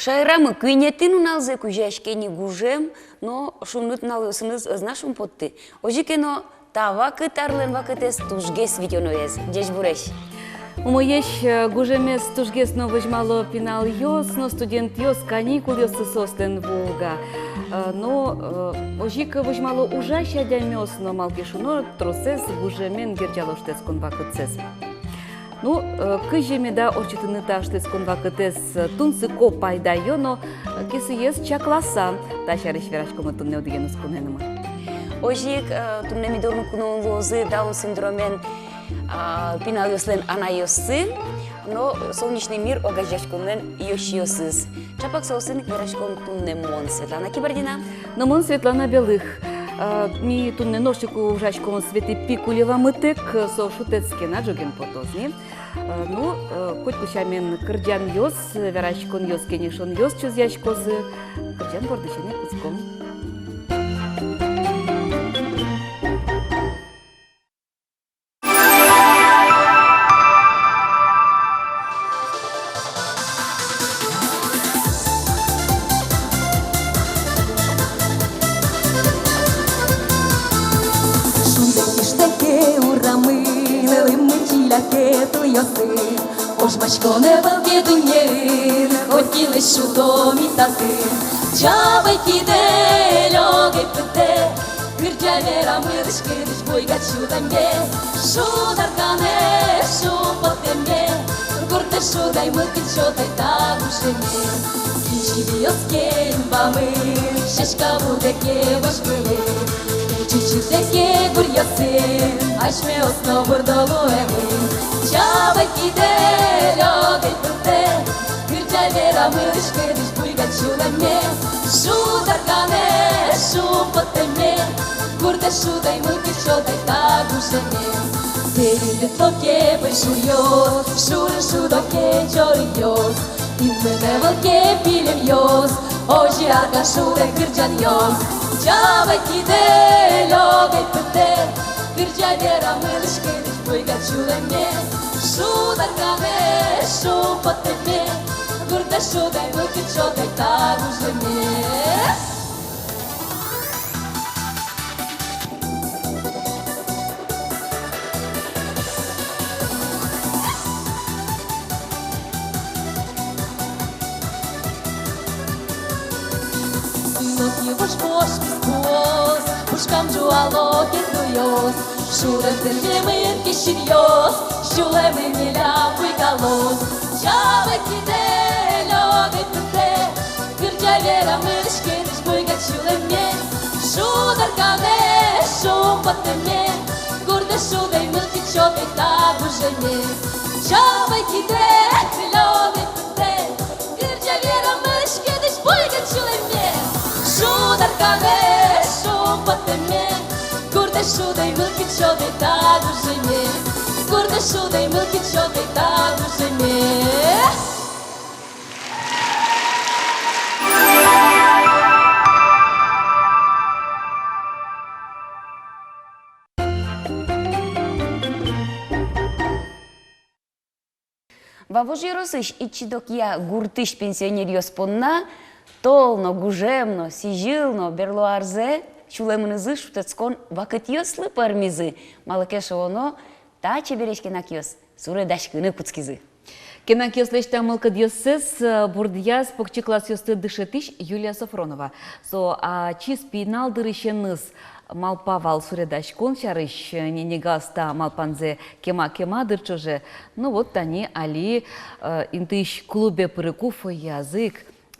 Шайрамы күйнеттен уналзе күжәшкені гужем, но шунут налысыныз знашым потты. Ожикено та вакытарлен вакытес тужгес видеоноез. Деш буреш. Умоеш гужемес тужгес но выжмало пинал йос, но студент йос каникул йос состен вулга. Но ожика выжмало ужаща дямёс, но малкишуно тросес гужемен герджалоштес конвакыцес. Ну, кыжеме да орчитыны таштес конвакытес тунсы ко пайдайо, но кесы ес чакласа ташариш верашкома тунне одигенус куненыма. Ожик тунне мидорну кунон лозы даун синдромен пинал йослен анайосы, но солнечный мир огажашконен йошиосыз. Чапак соусын верашкон тунне мон Светлана Кибардина. Но мон Светлана Белых. Ми тунне ношику ужашком Свети Пикулева мытек со шутецкена джоген потозни. Ну, хоть кучамен кырджан йос, верашкон йос кенешон йос чузяшкозы, кырджан бордышене куском. Ожмачконе валгедунєр, хотіли шудомі тати. Чабай кіде, льогай пите, кирджавера миришкириш бойга чудамге. Шударкане, шупотемге, гурте шудай мылки чотай тагушемге. Кичиби йоскен бамыр, шешка будеке башкыле. Чичитеке гурьясен, ашме основыр долу эмин. Чабай киде, лёгай пыте, кырджавера мылышкырыш буйга чуламе. Шударкане, шупотеме, гурде шудай мылки чотай тагушеме. Сериде токе бышуйот, шуры шудоке чорийот. Инмене валке пилем йос, ожи арга шудай кырджан йос. Чабай киде, лёгай пыте, кырджавера мылышкырыш буйга чуламе. Шударкане, шупотеме, гурде шудай мылки чотай тагушеме. Ваш бошки сквоз, пушкам жуало кендуйоз. Шурем тервемын киширьоз, шулемын неляпый колоз. Чабай киде, лёгай пыте, кырджавера мылышкырыш буйга чулеме. Шударкане, шупотеме, гурде шудай мылки чотай тагушеме. Чабай киде, лёгай пыте, кырджавера мылышкырыш буйга чулеме. Шударкане, шупотеме, гурде шудай мылки чотай тагушеме. Гурде шудай мылки чотай тагушеме. Вавожи росыш ичидок я гуртыш пенсионер йоспонна, толно, гужемно, сижилно, берлуарзе, чулемынызы шутецкон вакыт йослы пармизы, малыкеше оно, та чеберешкенак йос, суредашкыны куцкизы. Кенак йослешта мылкыд йоссес бурдияс покчи класс йосты дышетиш Юлия Сафронова. Со чиз пинал дырышеныз малпа вал суредашкон чарыш ненегаста малпанзе кема дырчоже. Ну вот тани али интыш клубе пырыкуфо язык.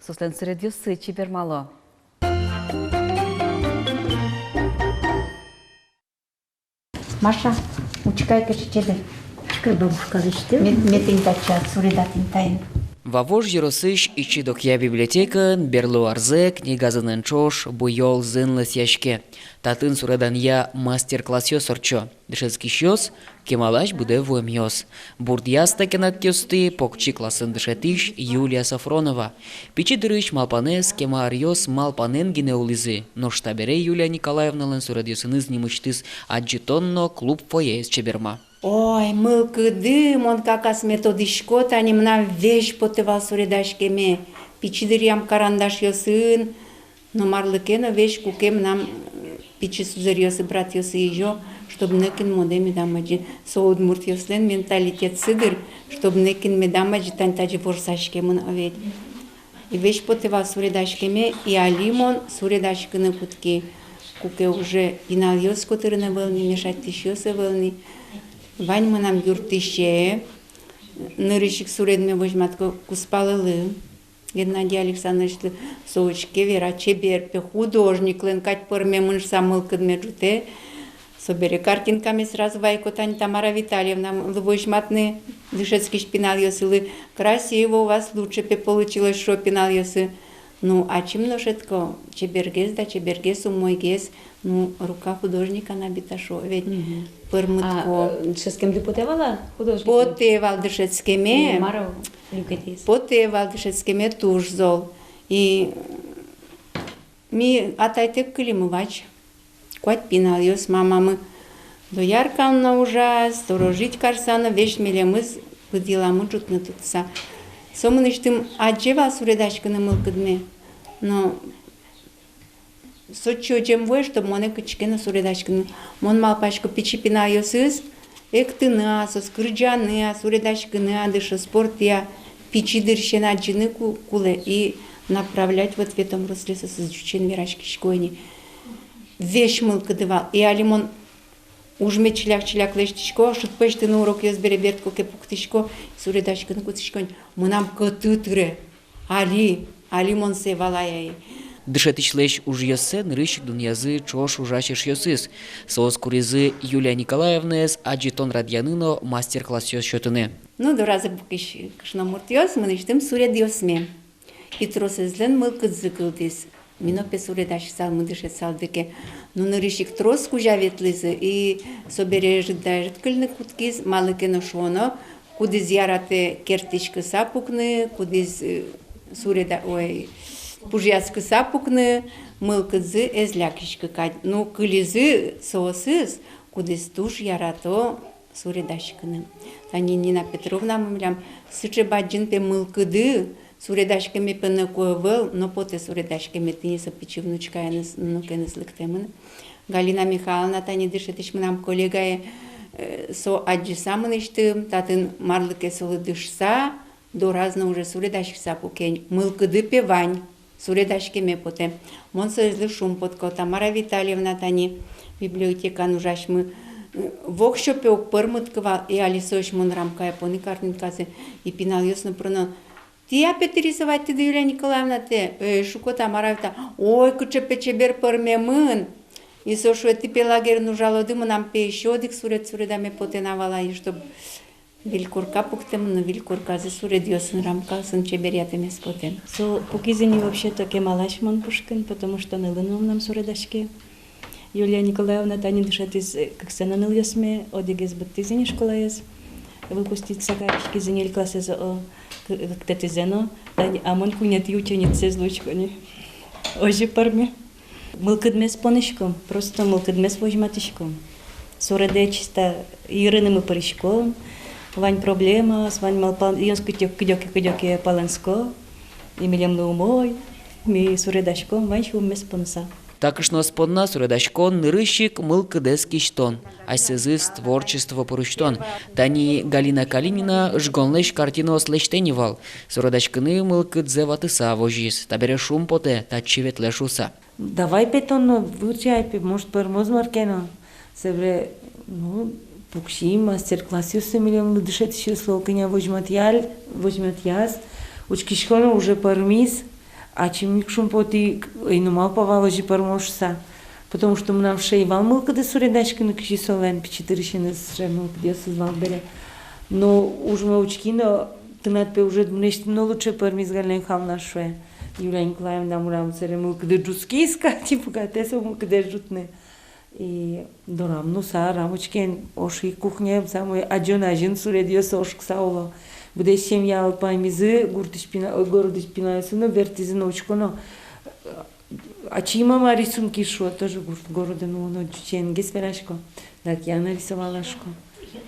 Сослен суред йоссы чибермало. Маша, учкай кешечеде. Чкай бабушка виште. Метин тачат суредатин тайн. Вавож Еросыш ичидокья библиотекын берлуарзе книгазынын чош буйол зынлыс яшке. Татын суредан я мастер-класс йосорчо. Дышецкий йос, кемалаш буде вуем йос. Бурдияс такенак йосты покчи классын дышетиш Юлия Сафронова. Пичи дырыш малпанес кемар йос малпанен гинеулизы. Но штабере Юлия Николаевналын суред йосыныз немычтыз аджитонно клуб фоеес чеберма. Ой, мылкыды, мон какас методишко, тани мна веш потывал суредашкеме. пичидыриам карандаш йосын, но марлыкена вещь кукем нам пичи сузер йосы брат йосы ежо, чтобы некин модеми дамаджи. Соудмурт йослен менталитет сыдыр, чтобы некин медамаджи тантаджи ворсашкемын овет. И вещь потева суредашкеме, и алимон суредашкены кутки. Куке уже инал йос котырына вылни, мешать тыш йосы вылни. Вань мы нам юртыще, нырышик суредме возьматко куспалылы. Геннадий Александрович соучке вера чеберпе художник ленкать порме мынш самыл кыдмеджуте. Собере картинками сразу вайко Тань Тамара Витальевна возьматны дышецкий шпинал йосылы. Красиво у вас лучше получилось, что пинал йосы. Ну, а чем ношетко? Чебергес да чебергес умойгес. Ну, рука художника набита шо. Ведь пырмытко. Дышецким ты потевала художник? Потевал дышецкеме. Маров люкетис. Потевал дышецкеме туж зол. И ми атайтек кылимывач. Куать пинал йос мамамы. До ярканна ужас, сторожить карсана, вещь мелемыз, пыдиламы жутны тутса. Сомыныштым аджева суредашканы мылкыдме. Но сочо жем вой, чтоб моне кычкена суредашканы. Мон малпашко пичи пинал йосыз, эктына, соскырджаны, суредашканы, адыша спортия, пичи дырщен аджины куле и направлять вот в этом русле со изучен мирашки шкойни. Вещь мылкыдывал. И алимон ужме чиляк лештичко, шутпешты на урок йозбере бертко кепуктичко, суредашканы кутичко. Мы нам катытре. Алимон севалаяй. Дышетичлеш уж йосе нырыщик дуньязы чош ужачеш йосыз. Соос куризы Юлия Николаевнес, аджитон радьяныно мастер-класс йос счетыны. Ну, до раза букиш кшномурт йос, мы ничтым суред йосме. И тросезлен мылкыдзы кылдис. Минопе суредаш сал мы дышет салдыке. Ну, нырыщик трос кужа ветлызы и собережит дажит кыльны куткиз, малыке ношоно, кудиз ярате кертичкы сапукны, кудиз суреда, ой, пужяцкы сапукны, мылкыдзы эзлякишкы кать. Ну, кылизы соосыз, кудиз туш ярато суредашкыны. Тани Нина Петровна мымлям, сыче баджин пе мылкыды, суредашками пене коевел, но поте суредашками тиниса пичи внучка нукенес лектемын. Галина Михайловна тани дышетиш нам коллега со аджи самыныштым, татын марлыке солы дышса, до разно уже суредашки сапукень. Мылкыды певань, суредашками поте. Мон соизлы шум потко. Тамара Витальевна тани библиотека нужаш мы вокшопе пырмыткова и алисош мон рамкая пони картинказы и пинал ясно проно. Ти опять рисовать ты, Юлия Николаевна, ты, шуко Тамаравта, ой, куча печебер пырмемын. И сошо ты пелагер нужало дыму нам пе еще дик суредами потенавала, и чтоб вилькурка пуктем, но вилькурка за суред йосын рамка, сын чеберятами спотен. Со покизени вообще-то кемалаш мон пушкин, потому что нылыном нам суредашки. Юлия Николаевна тани дышат из как сена ныл ясме, одигез баттизени школа ез. Выпустить сагаришки зенель классы за как-то ты зено, а мон кунят и ученицы злучкони. Ожи парме. Мылкыдмес понышком, просто мылкыдмес возьматышком. Суреде чисто ирынымы парышком, вань проблема, с вань малпан, йонс кидёки паланско, и милем на умой, ми суредашком, вань шуммес понса. Також сподна суредашкон нырыщик мылкыдес киштон, айсызыз творчество поручтон. Тани Галина Калинина жголнеш картину ослештенивал. Суредашкыны мылкыдзе ватыса вожис, табере шум поте, тачи ветлешуса. Давай петонно, вучай, может пърмо маркено. Себре, ну, пукши мастер-класс, юсе милион дышет еще слоканя возьмет яс, учкишкона уже пармис. А чем шум поти и нумал поваложи пармошса, потому что мы нам шейвал мылкады суредачки на киши солен печетырщины с шемом где созвал бере. Но уж мы учкино тынат пе уже нечто но лучше пармис гален хам нашwe. Юлия Николаевна мурам цере мылкады джускиска типа кате со мылкады жутне. И дорам ну са рамочкен оши кухня самой аджон суредио сошк сауло. Bude семья алпаймизы, гордыш пинайсыны, вертизы научконо. А чима ма рисунки шо, тоже города, ну, ченге сверашко. Так я нарисовала шко.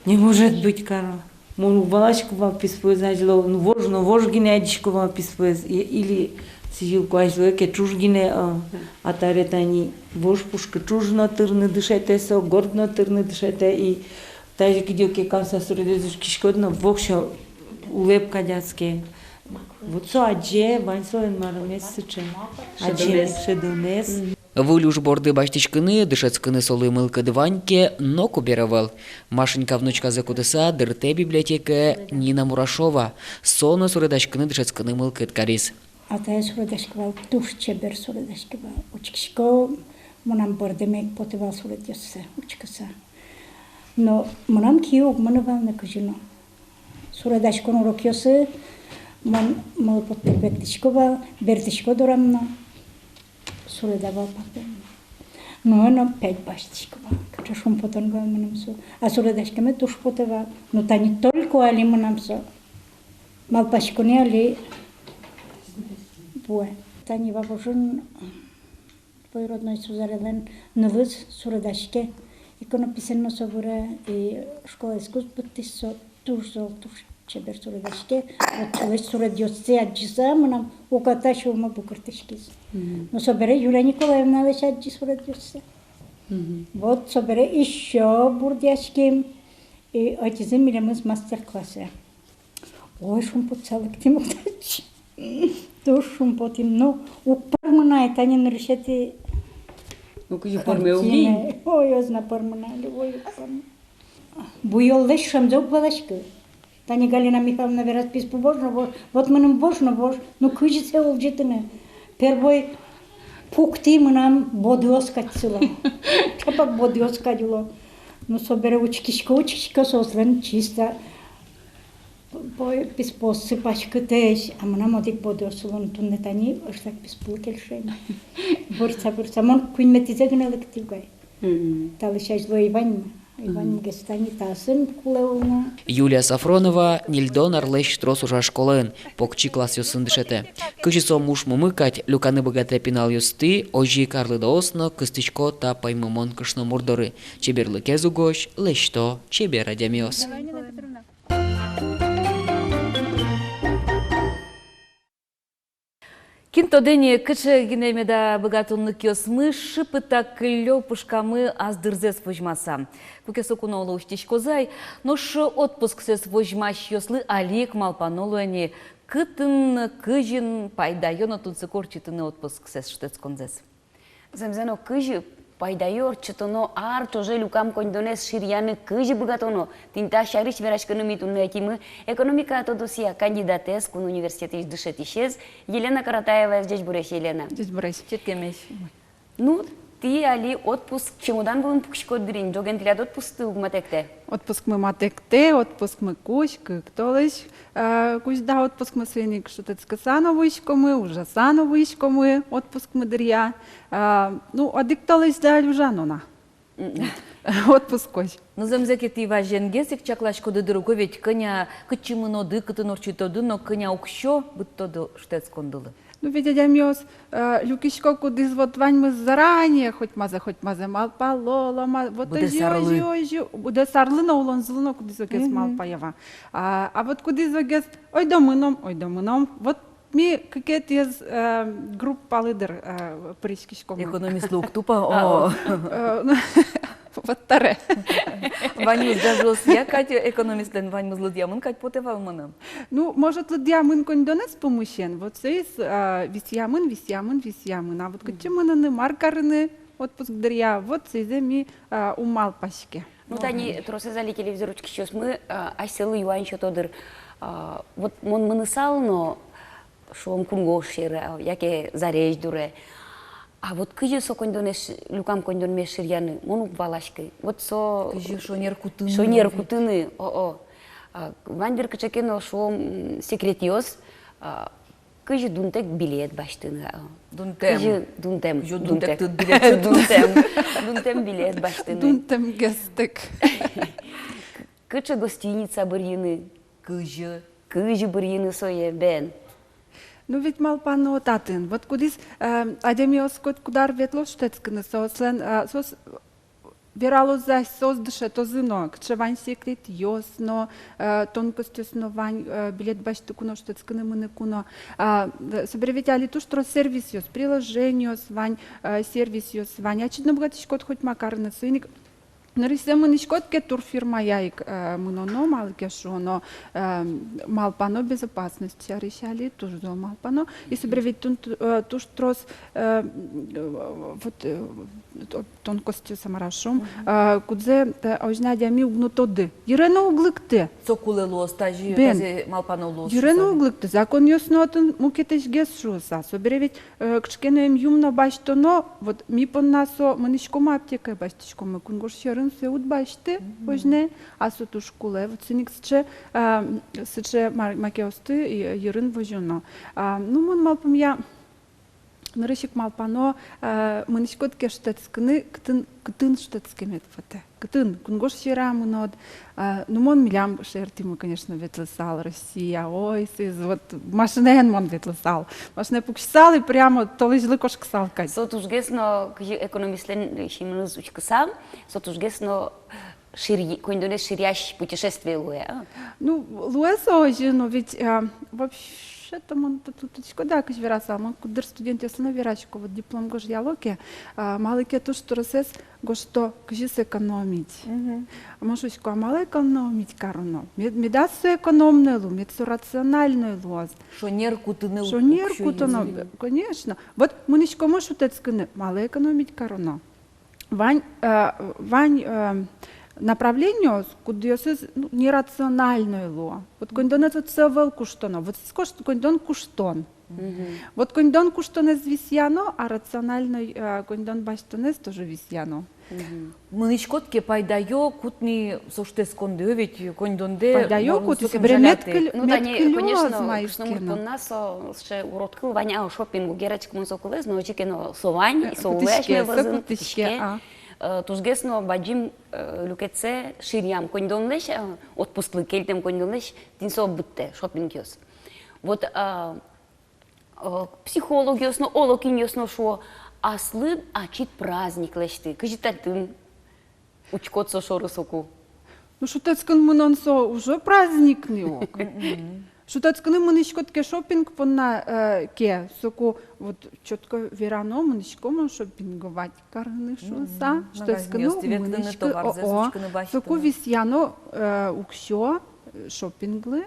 Не может быть, Карл. мону валашкова писпоез ажло, ну вож гине адишкова писпоез, или сижилко ажло, ке чуж гине атаретани, вож пушка чужно тырны дышете со, гордно тырны дышете, и даже где ке камса суредезуш кишкодно, вокшо улеп кадяцке. Вот со адже, ваньсоен марамес сычен. Адже, шедонес. Вулюш борды баштичкыны, дышецкыны солы мылкы дываньке, но куберовал. Машенька внучка закутыса, дырте библиотека Нина Мурашова. Соны суредачкыны дышецкыны мылкы ткарис. Атая суредашкывал, туш чебер суредашкывал. Учкишко, монам бордемек потевал суредёсса, учкаса. Но монам киюг, монавал не кажино. Суредашкон урокёсы, мол подпербектишковал, бертишко дорамно. Суредавал пакдем. Но оно 5 баштишковал. Кача шум потонгал монамсо. А суредашкаме туш потевал. Но та не только али монамсо. Малпашконе али буе. Та не вабожен твой родной сузарелен нылыз суредашке. Ико написано соборе и школа искусств быттисо туш зол туш чебер суредашке. Вот човеш суредёсце аджиса монам уката шума букартышкиз. Но собере Юлия Николаевна лишь аджи суредёсце. Вот собере еще бурдяшки и отизы милемыз мастер-классе. Ой, шум по целых тем удачи. То шум по тем, ну, упармана это не решите. Ну, кыжы порме угли. Ой, я знаю порманали, ой, упармана. Буйол лишь шамзок балашка. Таня Галина Михайловна верас писпу божно, вот мы божно, ну кыжи се олжитыны. Первой пукти мы нам бодиоскать сила. Чапак бодиоскадило. Ну, собере учкишка сослен чисто. Писпо сыпачка теш, а мы нам одик бодиосулон туннетани, аж так писпу кельшень. Борца, мон куин метизе гнелективгай. Талышаш ло Иван Гестани тасын кулеуна. Юлия Сафронова Нильдон Арлещ трос уже школын, покчи класс юсын дышете. Кычисо муш мумыкать, люканы богате пинал юсты, ожи карлы даосно, кыстычко та паймымон кышно мурдоры. Чеберлы кезугош, лещто, чебера дямиос. Кинтодене кычы гинемеда богатунлык ёсмы шыпыта клё пушкамы аздырзес вожмаса. Куке кунолу уштишкозай, но ш отпуск сес вожмаш ёслы алик малпанолу они кытын кыжин пайдайон отунцы корчитыны отпуск сес штецконзес. Земзено кыжы пайдайор чытоно ар тоже люкам кондонес ширьяны кыжы богатоно. Тинта шарыш верашкыны митунны акимы экономика тодосия кандидатес кун университет дышетишез Елена Каратаева здесь буреш Елена. Здесь буреш. Четкемеш. Ну, ты али отпуск чемодан будем пукшко дрин, джоген тилят отпуск ты угматекте. Отпуск мы матекте, отпуск мы кусь, ктолыш. Кусь да отпуск мы свиник, что ты сказано вышко мы, уже сано вышко мы, отпуск мы дырья. Ну, а диктолыш да люжанона. Отпуск кусь. Ну, замзеки ты важен гесик чаклашко до другого, ведь коня кычимыно дыкаты норчитоды, но коня укщо быттоды штецкондылы. Ну, видя дямёс, люкишко кудыз вот вань мы заранее, хоть мазе мал палола, вот ожи, буде сарлы на улон злыно кудыз вагес мал паява. А вот кудыз вагес, ой домыном, вот ми какие-то из группа лидер прискишко. Экономист лук тупо, Вот таре. Ваню сдажос, я Катя экономистлен ваню злодьямын, Кать потевал маном. Ну, может, лодьямын кондонес помощен, вот сейс висьямын, а вот качеманы маркарыны, отпуск дырья, вот сейземи умал пашке. Ну, тани тросезали телевизорочки сейчас мы айселы юань чотодыр. Вот мон мынысал, но шоум кунгош шере, яке зарежь дуре. А вот кыжы со кондонеш, люкам кондон ширьяны, мону балашкы. Вот со... Кыжы шонер кутыны. Шонер кутыны, Вандер кычекено шоум секретиос, кыжы дунтек билет баштыны. Дунтем. Кыжы дунтем. Дунтек тут билет. Дунтем билет баштыны. Дунтем гестек. Кычы гостиница бырьыны. Кыжы. Кыжы бырьыны сое бен. Ну ведь мал панно татын. Вот кудис адемиос кудар ветло штецкны сослен сос Вирало за создаше то зино, кчевань секрет йосно, тонкость основань, билет башты куно, что цканы мыны куно. Собревитяли ту, что сервис йос, приложение свань, сервис йос свань. Очевидно, богатишкот хоть макарный сыник. Нарисуем мы ничкотке турфирма яик муноно малке шоно малпано безопасности решали тоже до малпано и собревить туш трос вот тонкостью самарашом кудзе ожнадя ми угнутоды ерено углыкты Цокулело стажи Бен. тазе малпаноло. ерено углыкты закон яснотын мукетеш гесшуса собревить кшкенем юмно баштоно вот ми поннасо мынышкома аптека баштишкома кунгош се утбаште, божне, а соту школе, вот синик сече макеосты ерин вожено. Ну, мон малпом я нарышик малпано, мынышкот кештецкны, ктын штецкемет фате. Ктын, кунгош сера мунод, ну, мон милям шертиму, конечно, ветлесал Россия, ой, сиз, вот машинен мон ветлесал. Машине пуксал и прямо то лишь лыкош ксал кать. Сотуж гесно экономислен шимныз учкасам, сотуж гесно кондоне ширящ путешествие луя. Ну, луэсо уже, но ведь вообще-то мы тут да, как вераса, мы кудер студент, если на верачку, вот диплом гош диалоги, малыке то, что росес, го что, кажись экономить. А может, а мало экономить каруно. Медасу экономную лу, медсу рациональную луаз. Шонерку ты не Шонерку то, конечно. Вот мы ничего можем шутецканы, мало экономить каруно. Вань, направлению, куда нерациональное ло. Вот кондон это цевел куштоно. Вот скош кондон куштон. Вот кондон куштон из висьяно, а рациональный кондон баштонес тоже висьяно. Мынышкотке пайдайо кутни соштес конде, ведь кондонде. Пайдайо кутни себремет Ну да, не, конечно, что мы нас ще уродкил ваня шопингу герачк мы соколез, но очекено совань, совлеш не возын тишке. Тужгесно баджим люкетсе ширям кондонлеш, отпусклы келтем кондонлеш, тинсо бытте шопинг йос. Вот психологиясно, олокиньосно шо аслын ачит праздник лешти. Кажиталтын учкотсо шорысоку. Ну что тецкан мынонсо уже праздник не ок. Что тецканы мынышкотке шопинг понна ке соку вот четко верано мынышкома шопинговать карны шуса. Что тецканы мынышко соку висяно уксё шопинглы.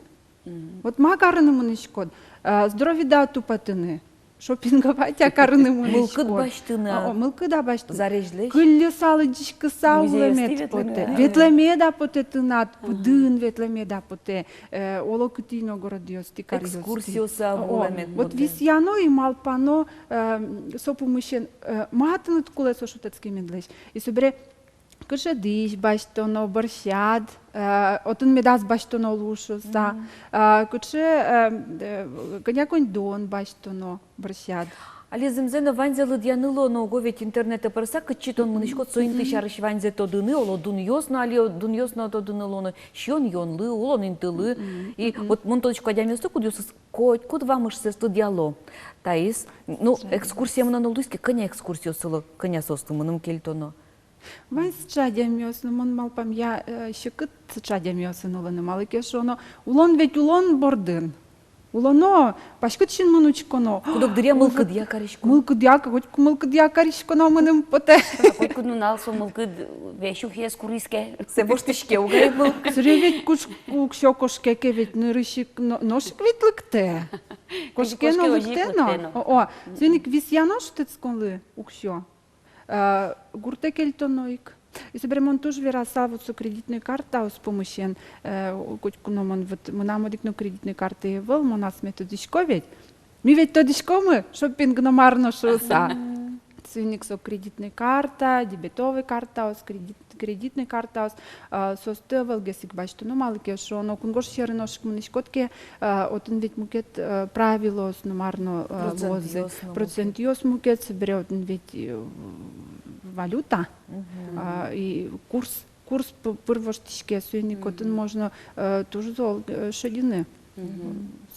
Вот макарны мынышкот. Здорові да тупатыны. Шопинговать акарны мынышкот. Мылкыт баштыны. Мылкы да баштыны. Зарежлеш. Кыллы салы дишкы саулемет поте. Ветлеме да поте тынат. Пудын ветлеме да поте. Оло кытыно городиости кариости. Экскурсиоса вулемет. Вот висяно и малпано сопу мышен матынут кулесо шутецкий медлеш. И собере кышадиш баштоно борщад, отын медас баштоно лушоса, кыче коняконь дон баштоно борщад. Але земзено ванзе лыдьяныло, но говет интернета парса, кычитон мынышкот соинты шарыш ванзе тодыны, оло дун йосно, але дун йосно тодынылоно, щон йонлы, олон интылы. И вот монточку адяместо кудюсыз, куд вам ишсе студиало. Таис, ну, экскурсия мына нолдыски, коня экскурсия сылы, коня состу мыным кельтоно. Вань счадя мёсны, мон малпам я щекыт счадя мёсны уланы малыке шоно. Улон ведь улон бордын. Улоно пашкыт шин мунучконо. Кудок-дыря мылкыд якаришко. Мылкыд якаришконо мыным поте. Кой куд налсо мылкыд вешух ес куриске. Се боштишке угай мылкыд. Сревет куксё кошкеке ведь нырышик ношик ведь лыкте. Кошкено лыктено. О, зеник висяно штецконлы уксё. Гурте кельтоноик. И соберем тоже верасаву кредитную карту с помощью кучкуноман вот мы нам одикну кредитной карты вел мы нас методичко ведь мы ведь тодичко мы шопинг номарно шоса ценник со кредитной карта дебетовой карта с кредитной карта со стевел гесик башто но малке шо но кунгош шерношк мунишкотке отын ведь мукет правило с номарно возе процент йос мукет соберет ведь валюта и курс пырвоштишке сүйник отын можно тоже зол шедины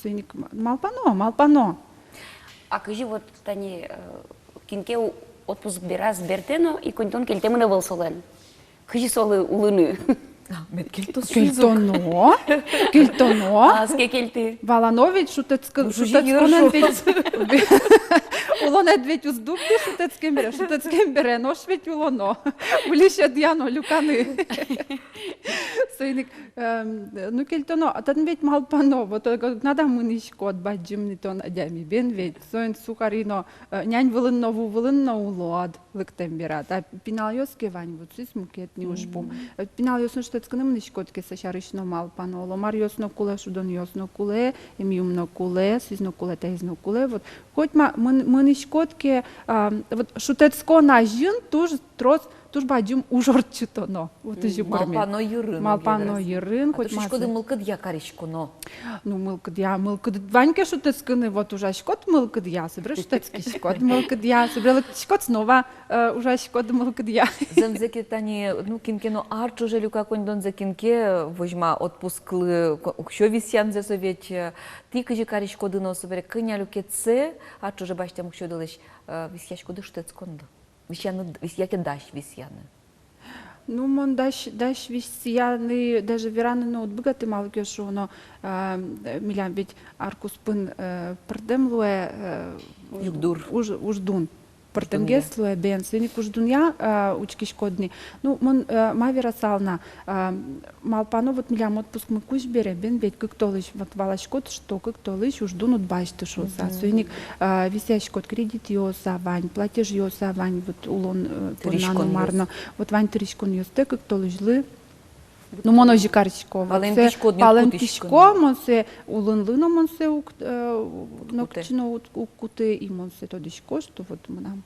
сүйник малпано. А кажи вот тани кинке отпуск бирас бертено и контон кельтемына вылсолен. Кыжисолы улыны. Кельтоно, кельтоно. А скекельты? Валанович шутецконен ведь улонет ведь уздукты шутецкен бере, нош ведь улоно. Улише дьяно люканы. Сойник, ну кельтоно, а тан ведь малпано, вот надо мынишко баджим не тон адями бен ведь. Сойн сухарино, нянь вылынно улод лыктемберат. А пинальёске вань, вот сис мукет не ушпум. Пинальёсно штецконе мынишкотке сашаришно малпано. Ломар ёсно куле, шудон ёсно куле, емиумно куле, сизно куле, тезно куле. Вот хоть мынишкотке, вот шутецко на жин тоже трос, туж баджим ужорчитоно. Вот и Малпано юрын. Малпано юрын, Хоть хоть шкоды масы. мылкыд якаришко, но. Ну, мылкыд Ваньке шутецкыны, вот уже шкот мылкыд я, собрал шутецкий шкот мылкыд я, собрал шкот снова, уже шкот мылкыд я. Земзеки тани, ну, кинкено арчу же люка конь дон за кинке, возьма отпускли, що вісян за совєть, ти кажи карі шкоди но собере, киня люке це, арчу же бачите, му що долиш, віся шкоди штецкондо. Вісяки даш вісяни. Ну, мон даш висяны, даже вераны ноутбука ты мало кешу, но милям ведь аркус пын пардемлуе Югдур. уждун. Портенгеслуе бен, сыник уждун я учки шкодни. Ну, мон мавера сална, малпано вот милям отпуск мы куш бере, бен ведь как толыш, вот вала шкод, что как толыш уждун от башты шоса. Сыник вися шкод кредит ёса вань, платеж ёса вань, вот улон порнану марно. Вот вань тришкон ёсте, как толыш лы. Ну, моно жикаричко. Палентишко, монсе улынлыно монсе нокчино укуты и монсе тодишко, что вот нам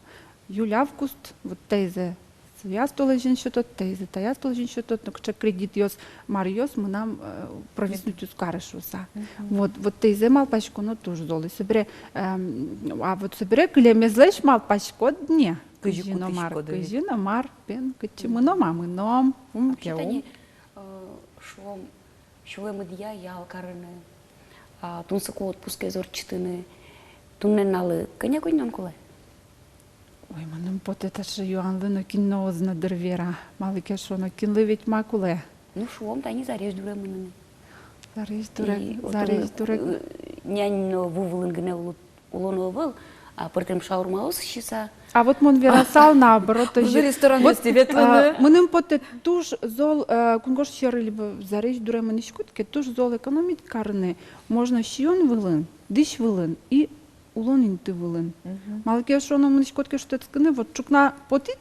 юлявкуст, вот тейзе я столежин что-то, тейзе тая столежин что-то, но кче кредит ёс мариос, мы нам провиснуть ускарышуса. Вот тейзе малпачко, но тоже золы. Собере, а вот собере, клемезлеш малпачко дне. Кыжино мар, пен, кычимыно мамыном. Читани, шулем идя я алкарыны, тунсаку отпуске зорчитыны, тунненалы, коня коньон куле. Ой, маным потета же юанлыно кинно озна дервера, малыке шоно кинлы ведь макуле. Ну шулом тани зарежь дуремыны. Зарежь дурак. Нянь вувылын гыне улону был, а пыртем шаурмаус шиса. А вот мон верасал наоборот. Уже ресторан есть ветлыны. Маным потет туж зол, кунгош щеры либо зарежь дуремыны шкутке, туж зол экономить карны. Можно щион вылын, дыш вылын и улонин ты вылын. Малыке шоно мыны шкутке штецкыны, вот чукна потит,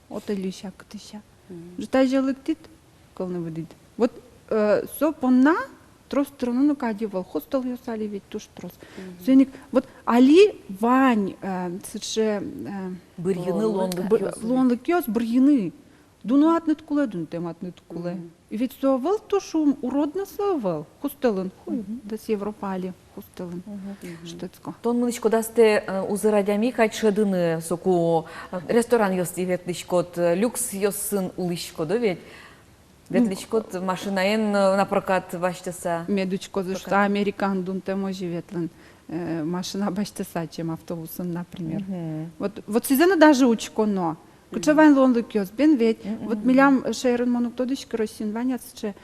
отелюща кытыща. Жтай желыктит, кылны выдит. Вот со понна, трос сторону кадивал, хостел ёсали ведь туж трос. Сыник, вот али вань, сыше Бырьыны лонлык ёс, бырьыны. Дуну атнет куле, дун тем атнет куле. И ведь совал то шум, уродно совал. Хостелын, хуй, да с Европали, хостелын. Штецко. Тон мынышко дасте узырадями кайт шедыны соку ресторан ёсти ветлишкот, люкс ёсын улышко, да ведь? Ветлишкот машинаен на прокат баштаса. Медучко, за что американ дун тем живетлен. Машина баштаса, чем автобусом, например. Вот сезона даже учконо. Кучавайн лонлык ёс бен ведь, вот милям шейрен монук тодыш керосин ваняцче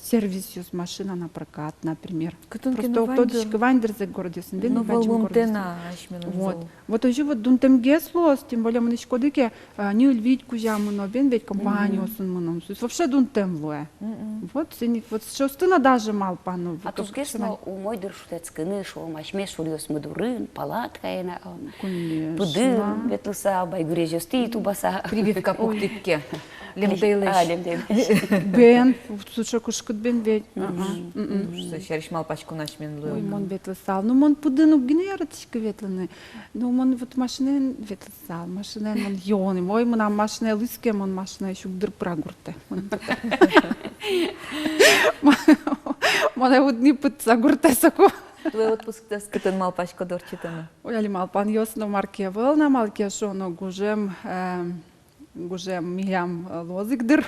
сервис ёс машина на прокат, например. Просто тодыш квандер за город ёсин бен ваджим город. Вот уже вот дунтем геслос, тем более мы шкодыке не львить кузяму, но бен ведь компанию ёсин моном. Вообще дунтем луэ. Вот синик вот что стына даже мал пану. А тут гесно у мой дыршутецкыны, шо машме шурьёс мадурын, палатка ена, пыдын, ветлыса, байгуре жёсти тубаса. Прививка пуктикке. Лемдейлеш. Бен, слушай, кушкут бен ведь. Шериш малпачку начмен лу. Ой, мон ветлысал. Ну, мон пудыну гне яратышка ветлыны. Ну, мон вот машинен ветлысал. Машинен мон йоны. Ой, мон машине лыске, мон машина еще гдыр прагурте. Мон вот не пыт загурте саку. Твой отпуск скытын малпачко дорчитыны. Ой, али малпан ёсно марке вълна, малке шоно гужем милям лозыгдыр.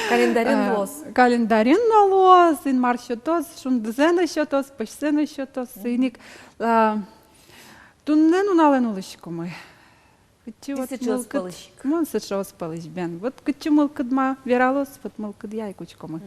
Календарин лоз. Календарин на лоз, ин маршотос, шундзена шотос, пашсена шотос, сыник. Туннен унален улышко мой. Кычы вот Тисяча мылкыт, спалыш. мон сыча спалыш бен. Вот кычы мылкыдма вералос, вот мылкыд яй кучкомы.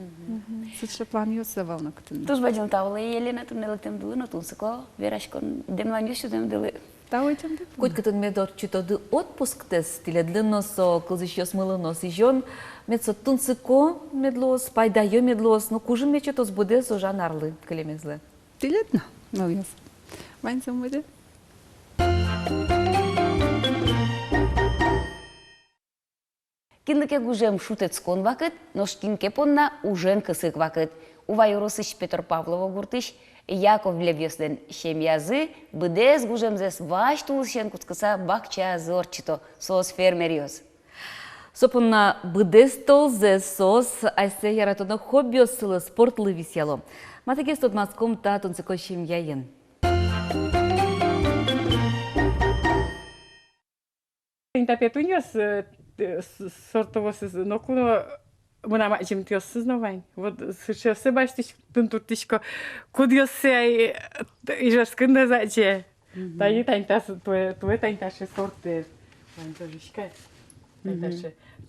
Сыча план йосывал на кытын. Туз бадил тавла елена туннела темду на тунсыкло, верашкон демлан юсю демдели. Тау этим да? Коть кытын медор читоды отпуск тес, тиле длинносо, кылзыш йос мылынос, и жон, медсо тунсыко медлос, пайдайо медлос, но кужын мечетос буде сожан арлы, калемезле. Тилетно, ну яс. Ваньсам буде? Киндыке гужем шутец кон вакыт, но штинке понна ужен кысык вакыт. Увай Росыч Петр Павлова гуртыш, Яков Левьёслен шемязы, быдез гужемзес ваш тулышен куткыса бакча зорчито, сос фермериос. Сопунна быдес толзе сос, айсе яратона хоббиосылы спортлы весело. Матагес тот маском та тунсыко шемьяен. Ainda petunios sortovos nokuno muna macim tios não vai. Vou se Sebastião tunturtisco kudios se e já skanda zacie. Daí tá tu tá sorte. Então risca.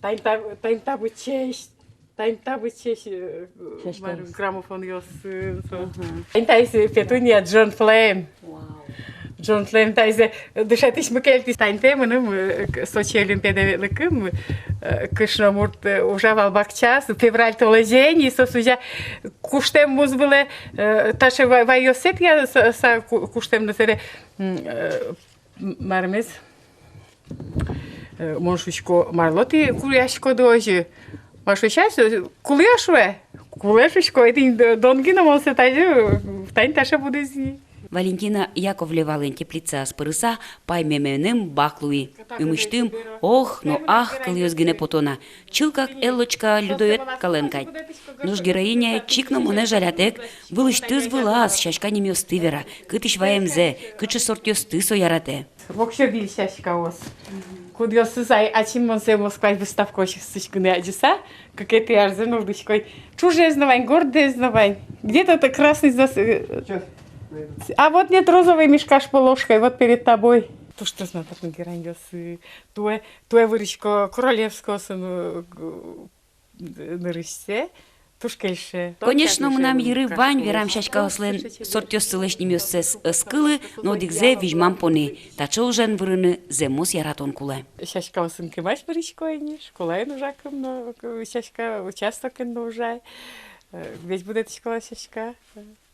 Tá buchesh. Tá buchesh. Mar gramofon ios. Tá esse petunia John Flame. John Flame tá esse deixa te esmaquelte tá em tema não Sochi Олимпиада лыкым кышна мурт ужавал бакчас февраль толожень и сосужа куштем муз было таше вайосет я са куштем на сере мармез моншучко марлоти куряшко дожи машучас кулешушко это донгина монсе таже тань таше будези. Валентина Яковлевален теплица спырыса паймеменем баклуи. Умыштым ох, но ах, кыльёзгине потона. Чылкак эллочка людоет каленкать. Нуш героиня чикно моне жалятек, вылыш тыз вылаз, шашка немёс тывера, кытыш ваемзе, кычы сортёс тысо ярате. Вообще бил шашка ос. Кудьёсы сай ачим монсе Москва выставку сычкыны адиса, как это ярзен удышкой. Чужие знавань, гордые знавань. Где-то это красный А вот нет розовый мешка с полошкой, вот перед тобой. То, что знает, на гераньос, туе вырычко королевского сыну на рысце, тушкельше. Конечно, мы нам еры вань верам шашка ослен сортёс сылыш немёссес скылы, но дикзе вижмам поны. Тачо ужен вырыны земос яратон куле. Шашка сын кемаш вырычко они, школа нужаком, но шашка участок нужай. Ведь будет школа шашка.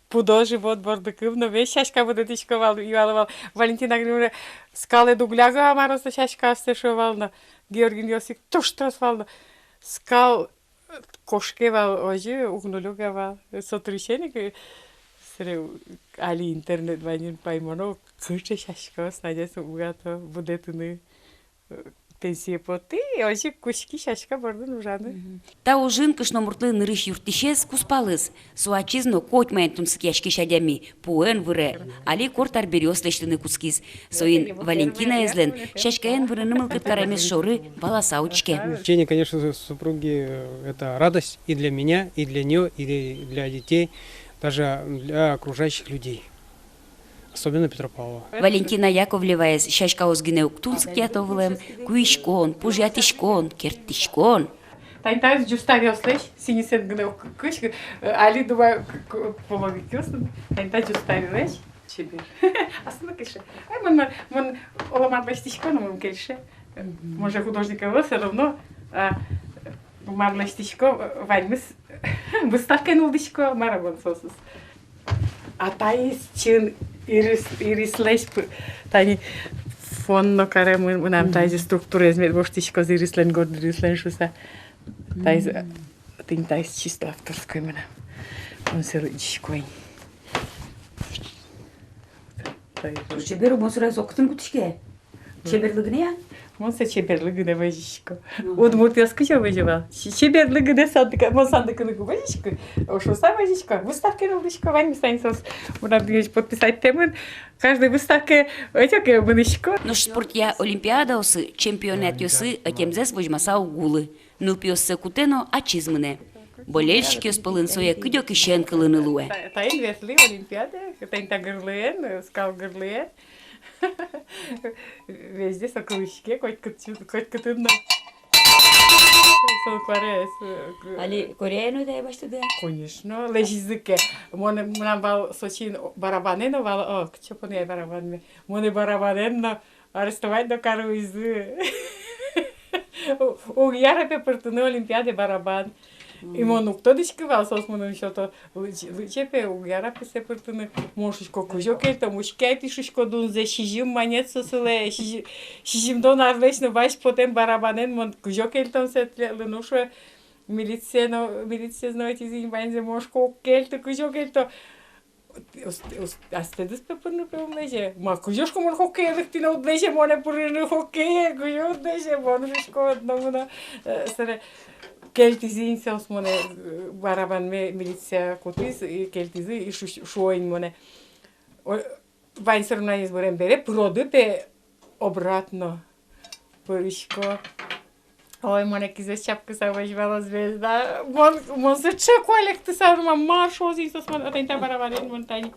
Подожи вот бардакым, но весь шашка будет тишковал и валовал. Валентина говорит, скалы дугляга, амароса шашка стешовал на Георгий Йосик, то что свал скал кошкевал, ожи угнулюгавал. Сотрясение, али интернет ванин поймано, куча шашка, снадясь угато будет уны. Пенсия поты, ожи кушки шашка бордын ужаны. Та ужин кышно муртлы нырыш юртишес куспалыз. Суачизно котмайн тунсыкяшки шадями, пуэн вырэ, али кортар берёс лештыны кускиз. Соин Валентина эзлен, шашкаен вырынымыл кыткарамес шоры баласаучке. Общение, конечно, супруги – это радость и для меня, и для нее, и для детей, даже для окружающих людей. Особенно Петра Павлова. Валентина Яковлеваес шашка озгинеук тунсык ятовлем, куишкон, пужятишкон, кертишкон. Тайнтайз джустариос леш, синисен гнеу кыш, али дуба половикёсын, тайнтайз джустариос леш, чебер. Асына кельше. Ай, мон оламар лештишкон, мон кельше. Може художника его все равно, мар лештишко, вальмыс, выставка нулдишко, марабон сосус. А таис чин ирис леш, тайни фонно каре мы нам тайзи структура измет воштишко з ирислен горд ирислен шуса. Тайз тин тайз чисто авторской мы нам. Он се рудишкой. Чеберу мосура соктын кутишке. Чеберлыгыны я? Мон се чеберлыгыны вайжишко. Удмурт я скучал выживал. Чеберлыгыны сандыка, мон сандыкыны вайжишко. Шуса вайжишко. Выставки нулдышко, вань станцос. Мы надо подписать темы. Каждой выставке этих вынышко. Нож спортья Олимпиада осы, чемпионат ёсы, атемзес вожмаса угулы. Нылпиосы кутено ачизмыне. Болельщики спылын соя кыдё кишен кылыны луэ. Тайн весли Олимпиада, тайн та гырлыен, скал гырлыен. Везде сокровищке, хоть кытынна. Солкварес. Али Кореяну да баштыды? Конечно, лежизыке. Мына бал Сочин барабанено бал, чопоне барабанме. Моне барабанено арестовать до каруизы. У Ярапе пыртыны Олимпиаде барабан. И мон уктодышкы бал сос мунун шото лычепе у Ярапе се пыртыны мошушко кужокельто мушкайти шушко дунзе шижим манет сосыле шижимдон арлешны баш потем барабанен мон кужокельтом се ленуше милиция знаете зин банзе мошко кельто кужокельто Астедис пепърна пеумлеже. Ма кujошко мон хокей лехтина отлеже моне порирно хокей, кujо отлеже мон шко много на саре келтизин селс моне барабан ме милиция котис и келтизи и шуоин моне. Вайн сравнение с борем бере продупе обратно поришко. Ой, моне кизе чапка са въжвала звезда. Мон се чекуалек ти са дома маршо си с мон атента барабанен монтани.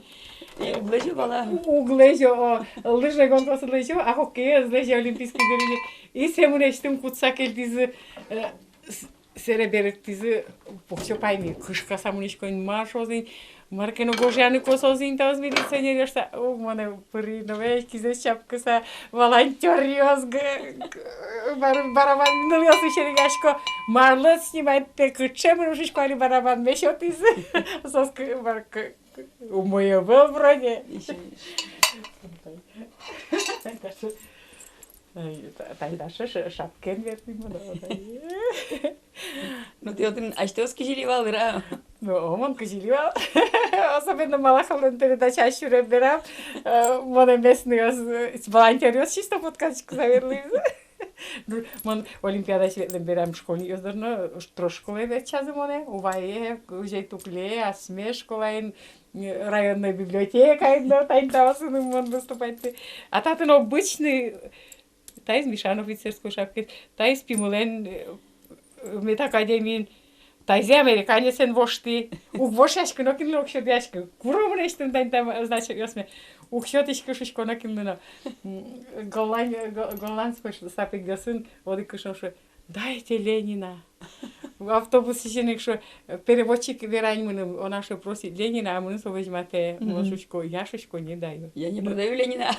Углежу бала. Углежу, лыжна гонка се лежу, а хокея злежу олимпийски дерини. И се му нештим куцакел тизи сере берек тизи похчо пайми. Кышка саму нешкоин маршо зин. Маркено гожяни косозин таз милиционер са. О, моне пări нове кизе чапка са волонтёриос барабан ну я слышали гашко марлот снимайте кычем рушишко али барабан мешотиз соска барка у моего был вроде Тайдаша шапкен верни Ну ты один, а что скижиливал, ра? Ну, он кижиливал. Особенно малахален передача шуребера. Моне местный волонтериос чисто подкачку заверли. Мон олимпиада светлен берем школни ёздърна, трошколе веча за моне. Увае, уже тукле, а сме школаин районная библиотека, но тайда осыны мон выступать. А татын обычный Тай Мишан офицерской шапки, тай спимулен метакадемин, тай зе американецен вошти, ух вошашки нокин локшо дяшки, куромрештен тай там значит ясме, ух шотишки шушко нокин лена, голландский сапик гасин, води кушошо, дайте Ленина. В автобусе женик шо переводчик вераньмын, она шо просит Ленина, а мы со возьмате, мошушко, я шушко не даю. Я не продаю Ленина.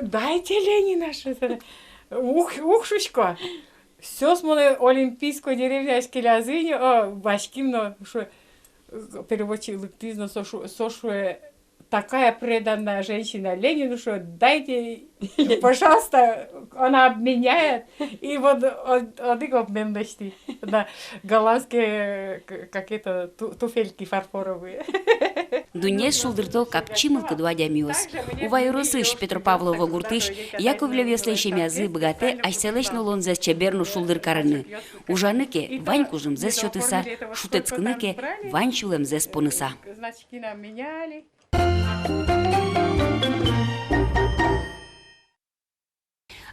Дайте Ленина, что это? Ух, шушко. Все с моей олимпийской деревняшки лязыни, башким, но что переводчик лыктизно, сошуе такая преданная женщина Ленину, что дайте, пожалуйста, она обменяет. И вот один обмен дошли. Да, голландские какие-то туфельки фарфоровые. Дунес шулдырто капчимылка дуадямиос. Увай росыш Петропавлова гуртыш, Яковлев яслейшем язы богате, айселешно лонзес чеберну шулдыр карыны. Ужаныке ванькужым зес шотыса, шутецкыныке ванчулем зес поныса. Значки нам меняли.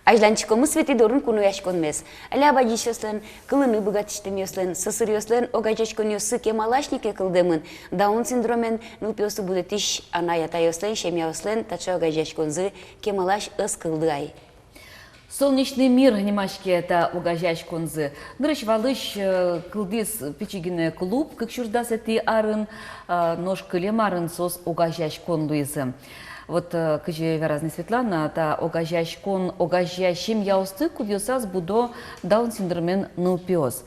Ajlançikomuz svetidorun kunu yaşkonmez. Ala badişoslен, kılını bıgatıştımyoslен, sısıryoslен, ogajaşkonyosu kemalaşnike kıldımın. Down sindromen nupyosu budetiş anayatayoslen, şemyaoslen, taçı ogajaşkonzı kemalaş ıskıldı ay. Солнечный мир немашки это угожащ конзы. Нырыш валыш кылдис пичигине клуб, как чуждас эти арын, нож кылемарын сос угожащ конлуизы. Вот кыжи веразный Светлана, та огажащ кон огажащим яусты кудьосас будо даун синдромен нупиоз.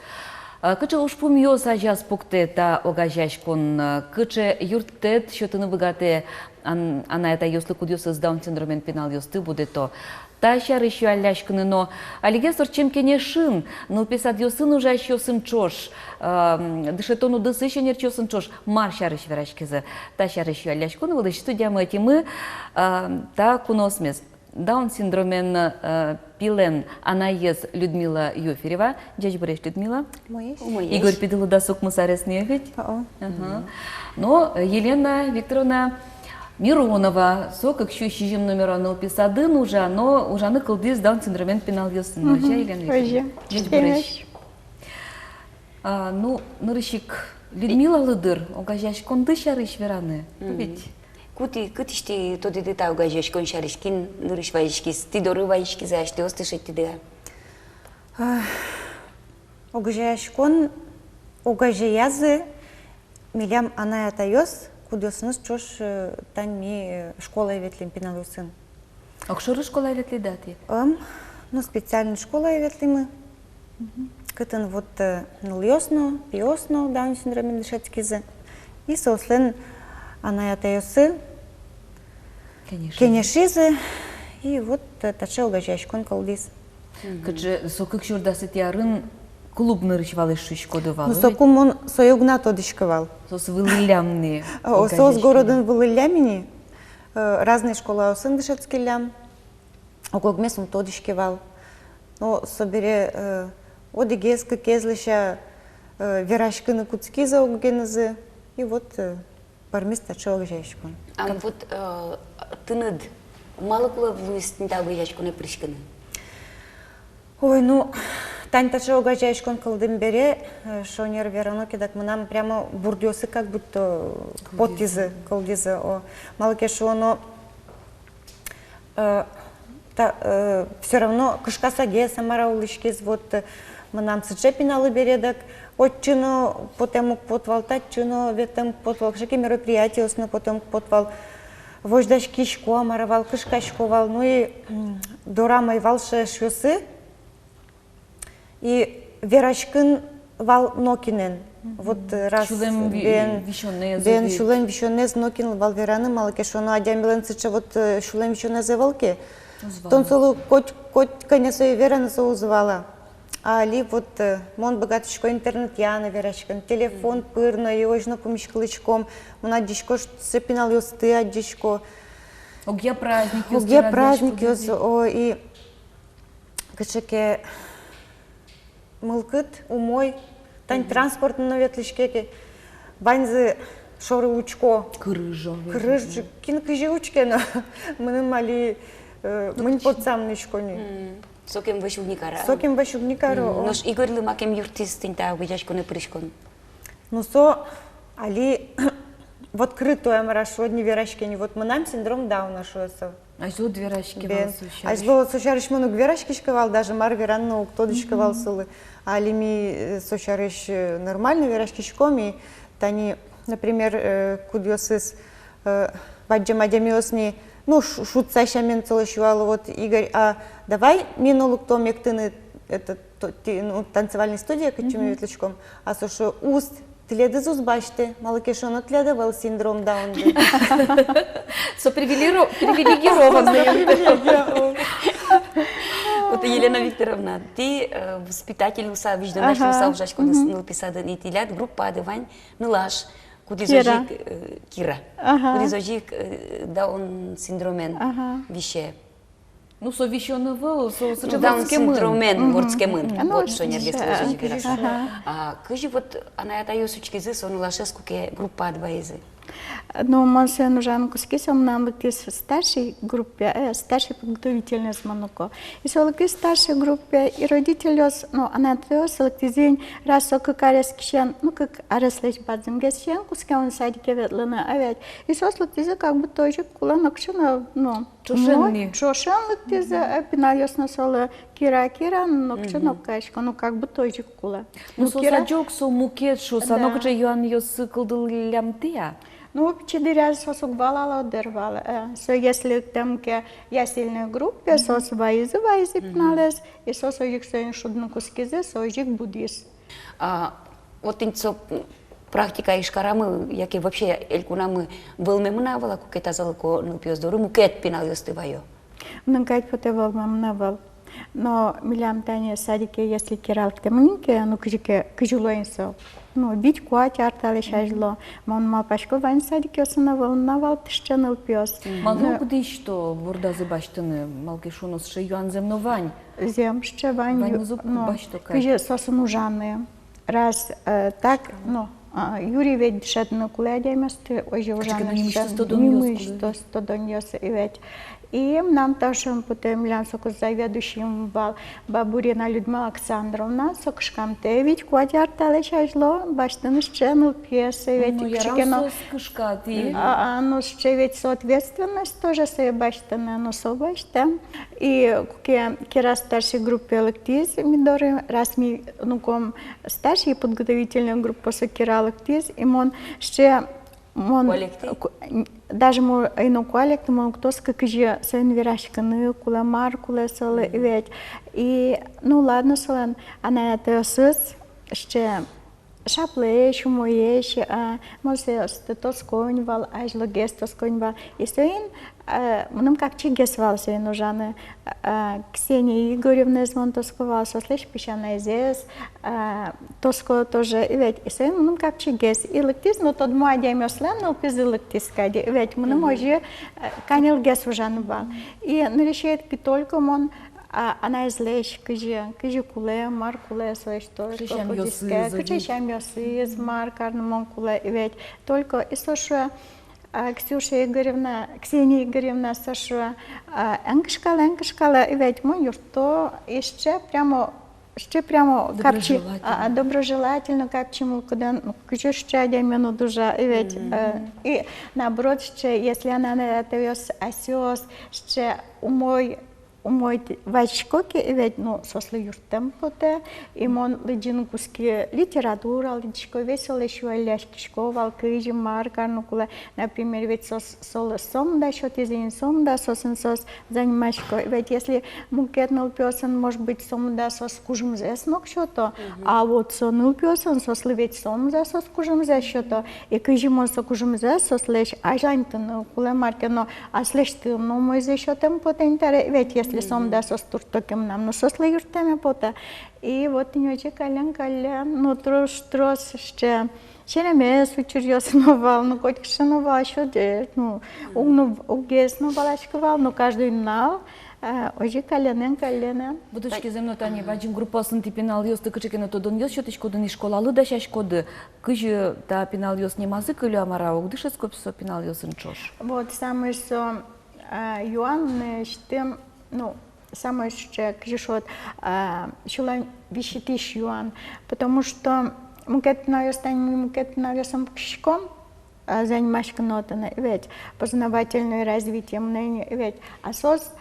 Кыче ушпум йос ажас пукте та огажащ кон, кыче юртет шотыны выгате ана это йослы кудьосас даун синдромен пенал йосты буде то. Та щар еще аляшканы, но алигесор чем кене шин, но писать йосын уже еще сын чош, дышетону дысы еще не чосын чош, мар щар еще верашкизы, та щар еще аляшканы, вот еще студия мы эти мы, та куносмес. Даун синдромен пилен Анаез Людмила Юферева, дядь Борис Людмила, Игорь Педелудасук Мусаресниевич, но Елена Викторовна Миронова, как еще щижим номера на писадын уже, но уже на колдис даун синдромен пенал ясын. Ну, нарышик Людмила Лыдыр, огажащ конды шарыш вераны, ведь? Cât știi tot de tau gajești conșarișkin, nărâșvaișchi, stidorâvaișchi zaște, o stășetti de Огажаяшкон огажаязы милям анаята йос, кудосыныз чош тань ми школа еветлим пиналусын. Окшоры школа ветлидати? Ну, специальная школа еветлимы. Кытын вот ныльосно, пиосно, даун синдромен дышатскизы. И сослен анаята йосы, кенешизы, и вот таче огажаяшкон колдис. Кыджы сокык журдасы тиарын клуб нырышвалы шишко дывал. Ну, сокум он союгна тодышкывал. Сос вылылямны. Сос городын вылылямини, разные школы осын дышатский лям, окогмес он тодышкивал. Но собере одигеска кезлыша верашкины куцкиза огенызы, и вот пармис таче огажаяшкон. Am avut tânăd, mă lăculă vârst da gajești ne prișkănă. Ой, ну, тань таче огажаяшкон кылдым бере, шонер верано кедак мынам прямо бурдёсы как будто подтизы, кылдизы. Малыке шоно все равно кышкасаге самара улышкиз вот мынам сычепиналы бередак, отчино потемук потвал, татчино ветем потвал, шаки мероприятия осно потемук потвал. Вождаш кишко амаравал, кышкашковал, ну и дорамай валше швёсы. И верашкин вал нокинен. Вот раз бен шулем вишонез нокин вал вераны малыке шоно адямилен сыча вот шулем вишонез валке. Тон солу коть конесой вераны соузвала. А али вот мон богатышко интернет яна верашкин, телефон пырно и ожно помешкалычком, он адишко сепинал ёсты адишко. Огья праздники. Огья праздники и кычеке мылкыт, умой, тань транспортно ветлишкеке, баньзы шоры учко. Кырыжы, кин кыжы учкено, мыным али мын подсамнышкони. Сокем вășugnicара. Сокем вășugnicaro. Noș Igor lămacem юртис тинта gajești ne prișkănă. Ну со али в открытую амарашо не верашкени, вот мынам синдром Дауна шоесо. Айзо верашки вал сушарыш. Айзо сушарыш мынук верашкишкавал, даже мар веранну ктодышкавал сылы. Али ми сушарыш нормально верашкишкоми, тани, например, кудьосыз баджамадямиосни, ну, шутсащамен целощевало, вот, Игорь, а давай минулук том, як ты это танцевальная студия, качуми ветлячком, а сушо уст, тледы зузбашты, малыкешоно тледовал синдром Даунда. Со привилегированные. Вот, Елена Викторовна, ты воспитатель уса, виждаш уса ужаш, куда написано, и ты лят группа адывань, ну лаш, куда зожик Кира, куда зожик Даун синдромен вище. Ну, со вещёного, со Даун синдромен, вордскемын, вот что не аргестил зожик вирас. Кажи вот, она это ее сучки зыс, он лашеску ке группа адвайзы. Но мы с Нужаном Кускисом нам в старшей группе, старшей подготовительной смануко. И в старшей группе и родители, ну, она отвез, день раз карес кишен, ну, как ареслeć бадзим гесен, куски он садике ветлена авять. И сослыктизе как бы тоже кулан акшена, ну, чошенлыктизе, пинальёс соло кира, но кшена кашка, ну, как бы тоже кула. Ну, сосаджок со мукет, шо санок же юан ёс кылдыл лямтия. Ну, 4 раза сосук балала, дервала. Если там я сильной группе, сос вайзы пналес, и сос ожик соин шудно кускизе, сожик буддис. Вот инцо практика ишкарамы, яки вообще элькунамы вылмемнавала, кукета залко нупиоздору, мукет пинал ёстываю. Нукать поте вылмемнавал. Но милям тане садике, если киралк темненькие, ну, кыжулоинсо. Ну, бить куать артали шажло. Мон мал пашко вань садике осынавал, навал тышчаныл пёс. Малу куды что, бурда зыбаштыны, малки шунус ше юан земно вань. Земще вань, Вань музыку башто кай. кыжи сосын ужаны. Раз так, ну, Юрий ведь шедно кулядя место, ой, уже не стодоньёс и ведь. И нам тоже потом лянсоку заведующим был Бабурина Людмила Александровна, сокшкам те ведь квадяр талечажло, баштан щенул пьесы ведь чекено. Ну ще ведь соответственность тоже се баштан но собаштан. И кера старшей группе лактиз мидоры раз ми нуком старшей подготовительной группы сокера лактиз и мон ще даже мо ино коллект мо кто скажи сын вирашканы куламар кулесалы ведь и ну ладно солен она это сыс ще шапле шумоеш може стетосконьвал аж логестосконьвал и сын мном как чигесвал сын нужаны Ксения Игоревна звонтосковал сослеш пищаная зес тоско тоже и ведь и сын мном как чигес и лектис но тот мой день ослен но пиз лектис кади ведь мном уже канил гес ужан бал и нарешает только мон она излечь кыжи куле мар куле свой что кычам ёсы из мар карнмон куле и ведь только и слушаю Ксюша Игоревна, Ксения Игоревна, Саша, Енкшкала, і ведь мою, то і ще прямо капчі, доброжелательно капчимо, куди ще дійсно дуже, і ведь, і наоборот, ще, якщо вона не дає асіос, ще у мой вачкоки, і ведь, ну, сосли юртем поте, і мон ледінкуски література, ледічко весело, що ляшки шкова, кижі, марка, ну, коли, наприклад, ведь соло сомда, що ти зін сомда, сосен сос занімачко, і ведь, якщо мукетнул пьосан, може бути сомда, сос кужим зеснок, що то, а от сонул пьосан, сосли ведь сомда, сос кужим зес, що то, і кижі мосо кужим зес, сос леш, а жантин, коли марка, ну, а слеш ти, ну, мой зе, що там потентере, ведь, если сом да сос туртокем нам, но сос леюртеме пота. И вот нече калян, ну трос ще не мес вечер сновал, ну хоть шановал, что делать, ну угес новалачковал, ну каждый нал. Ожи калян. Будучи земнотані, бачим групасın tipinal yos tıkı çekene todun yos şöteş kodun işkolalı da şaş kodu. Kıcı da pinal yos nemazı kılıyor amara ogdışız kopso pinal yosın çoş. Вот самое что Юан штем, ну самое что кжишот шулан вещитиш Юан, потому что мукет на ёстань мукет на ёсом кшком занимашка нотана, ведь познавательное развитие мнения, ведь а сос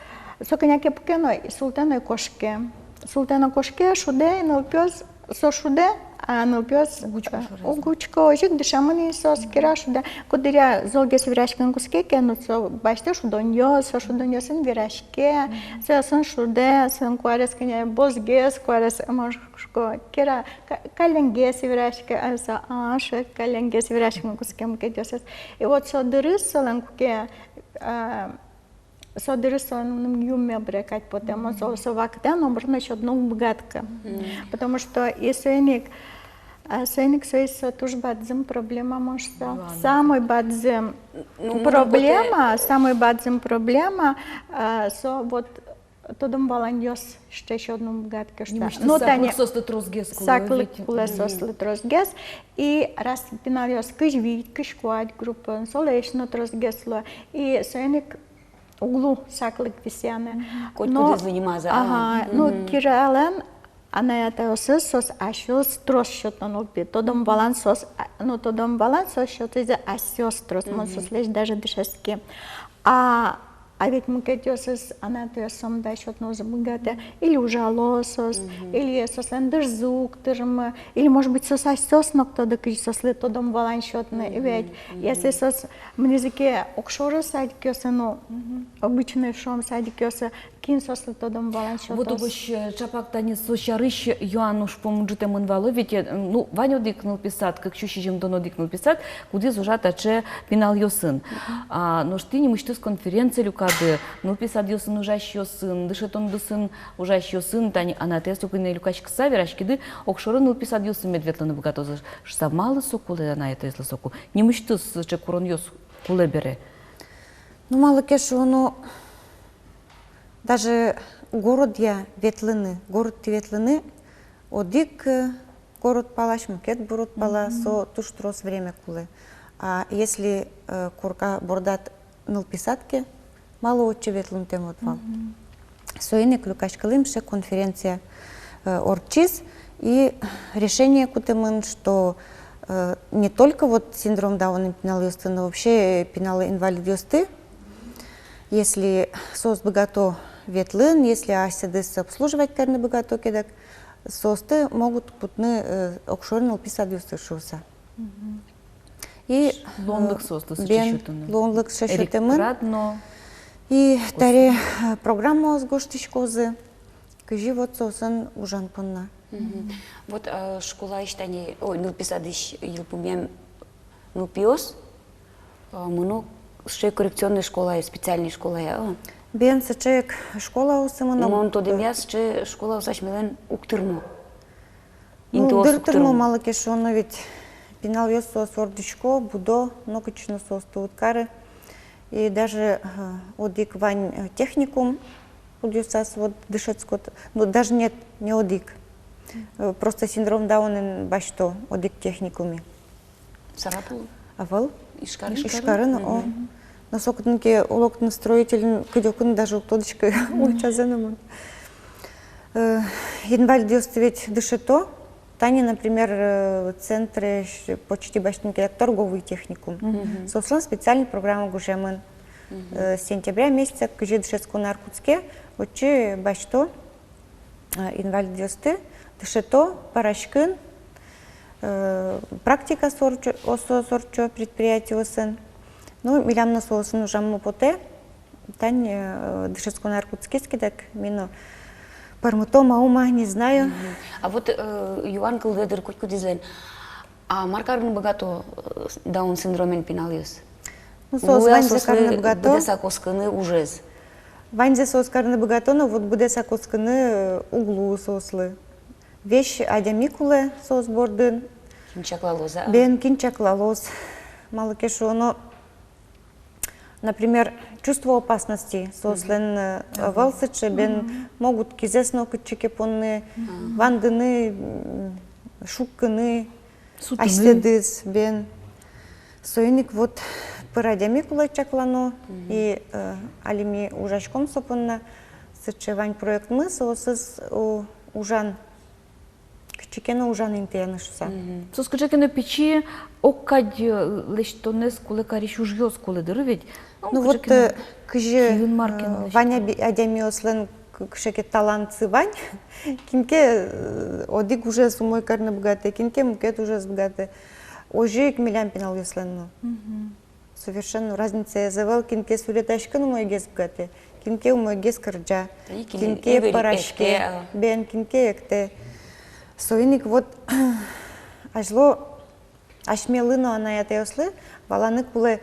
соконяке покеной султаной кошке. Султана кошке шуде налпёс со шуде налпёс угучко ожик дышамани сос кира шуде кодыря золгес вирашкан куске кену со баште шудоньё со шудоньёсын вирашке сын шуде сын куарес кене бозгес куарес амашко кира каленгес вирашке аса аш каленгес вирашкан куске мукедёсес и вот со дырыс солан куке Содержан юмя брекать, потому что совакта, но можно еще одну богатка, потому что если Сойник союз тоже бадзим проблема может самый бадзим проблема, со вот тодом баланьос что еще одну богатка что. Ну тани саклик кулесос литросгес и раз пинавиос кыжвит кышкуать группа солешно тросгесло и сойник углу саклик висяне. Но заниматься. Ага, ну кирален она это сос ашос трос счётно нолпи. Тодом баланс сос, ну тодом баланс сос счёт из асёс трос мосос лишь даже дышаски. А ведь мукетёсос она то сом да счётно забогате или ужалосос, или сос андерзук тырма, или может быть сос асёс нокто да кыж сос лето дом баланс счётно. Ведь если сос мнезике окшоро садикёса, ну обычный шом садикёса кин сос лето дом баланс счётно. Вот обыш чапак тани сощарыш Юануш помуджите мынвало, ведь ну Ваню дикнул писать, как чущи жемдоно дикнул писать, куди зужата че пинал ёсын. Но штини мышты с конференции люкады, ну писать ёсын ужащ ёсын, дышетон дысын ужащ ёсын, тани анатесту кыне люкачка саверашкиды, окшоры ну писать ёсын медветланы богатозы. Шсамалы сокулы на это если соку. Не мышты с чекурон ёс куле бере. Ну мало кешу, ну даже город Ветлыны, одик город палаш, мукет бурут пала, со туш трос время кулы. А если курка бордат нылписатке, мало отчеветлым тем отвал. Соине клюкашкалымше конференция орчиз, и решение кутемын, что не только вот синдром Дауна пеналиосты, но вообще пеналы инвалидиосты, если сос богато ветлын, если асидыс обслуживать карны богато кедак, состы могут путны окшорныл писадиосты шуса. И Лонлык состы лонлык шашутемын. И таре программа с гоштичкозы, кажи вот сосын ужан пынна. Вот школа иштани, ой, нылписадыш елпумем нылпиос, мыно ще коррекционная школа, специальная школа. Бен сечек школа усымына. Мон тодем яс, че школа усаш милен уктырмо. Ну, дыртырмо мало кешоно, ведь пенал ёс сос ордичко, будо, многочно сос тууткары. И даже одик вань техникум, удюсас вот дышецкот, ну даже нет, не одик. Просто синдром Дауна башто, одик техникуми. Сарапул? Авал? Ишкарын? О. На сокотнке улоктын строитель кыдёкын даже уктодочка учазанымын. Инвалидиосты ведь дышето. Тани, например, в центре почти башники торговый техникум. Сослан специальная программа гужемын. С сентября месяца к жидшецку на Иркутске учи башто инвалидиосты дышето парашкын практика сорчо предприятие сын. Ну, милям на сосын ужаму поте. Тань дышецку на Иркутске скидак мину. Пармуто, маума, не знаю. А вот Юан Кылдедер кутку дизайн. А маркарын богато Даун синдромен пеналиос? Ну, сос ванзе карны богато. Будеса косканы ужез. Ванзе сос карны богато, но вот будеса косканы углу сослы. Вещь адямикулы сос бордын. Кинчаклалоз, а? Бен кинчаклалоз. Мало кешу, но, например, чувство опасности. Сослен валсычы, бен могут кизесно кычекепонны, вандыны, шуккыны, аштедыз, бен. Соиник вот пырадямикулы чаклано, и алими ужашком сопынна, сычы вань проект мы, соосыз ужан, кычекено ужан интеянышса. Соскачекено печи, оккадь лештонес, коли кариш ужьёс, коли дырывить. Ну вот, кыжы Ваня адямиослен кышеке талантсы вань, кинке одик уже сумой карны богаты, кинке мукет уже сбогаты. Ожи к милям пенал ёслен. Совершенно разница я завел, кинке суреташкан у мой гес богаты, кинке у мой гес кырджа, кинке парашке, бен кинке екте. Соиник вот ажло ашмелыно она это ёслы, баланы кулы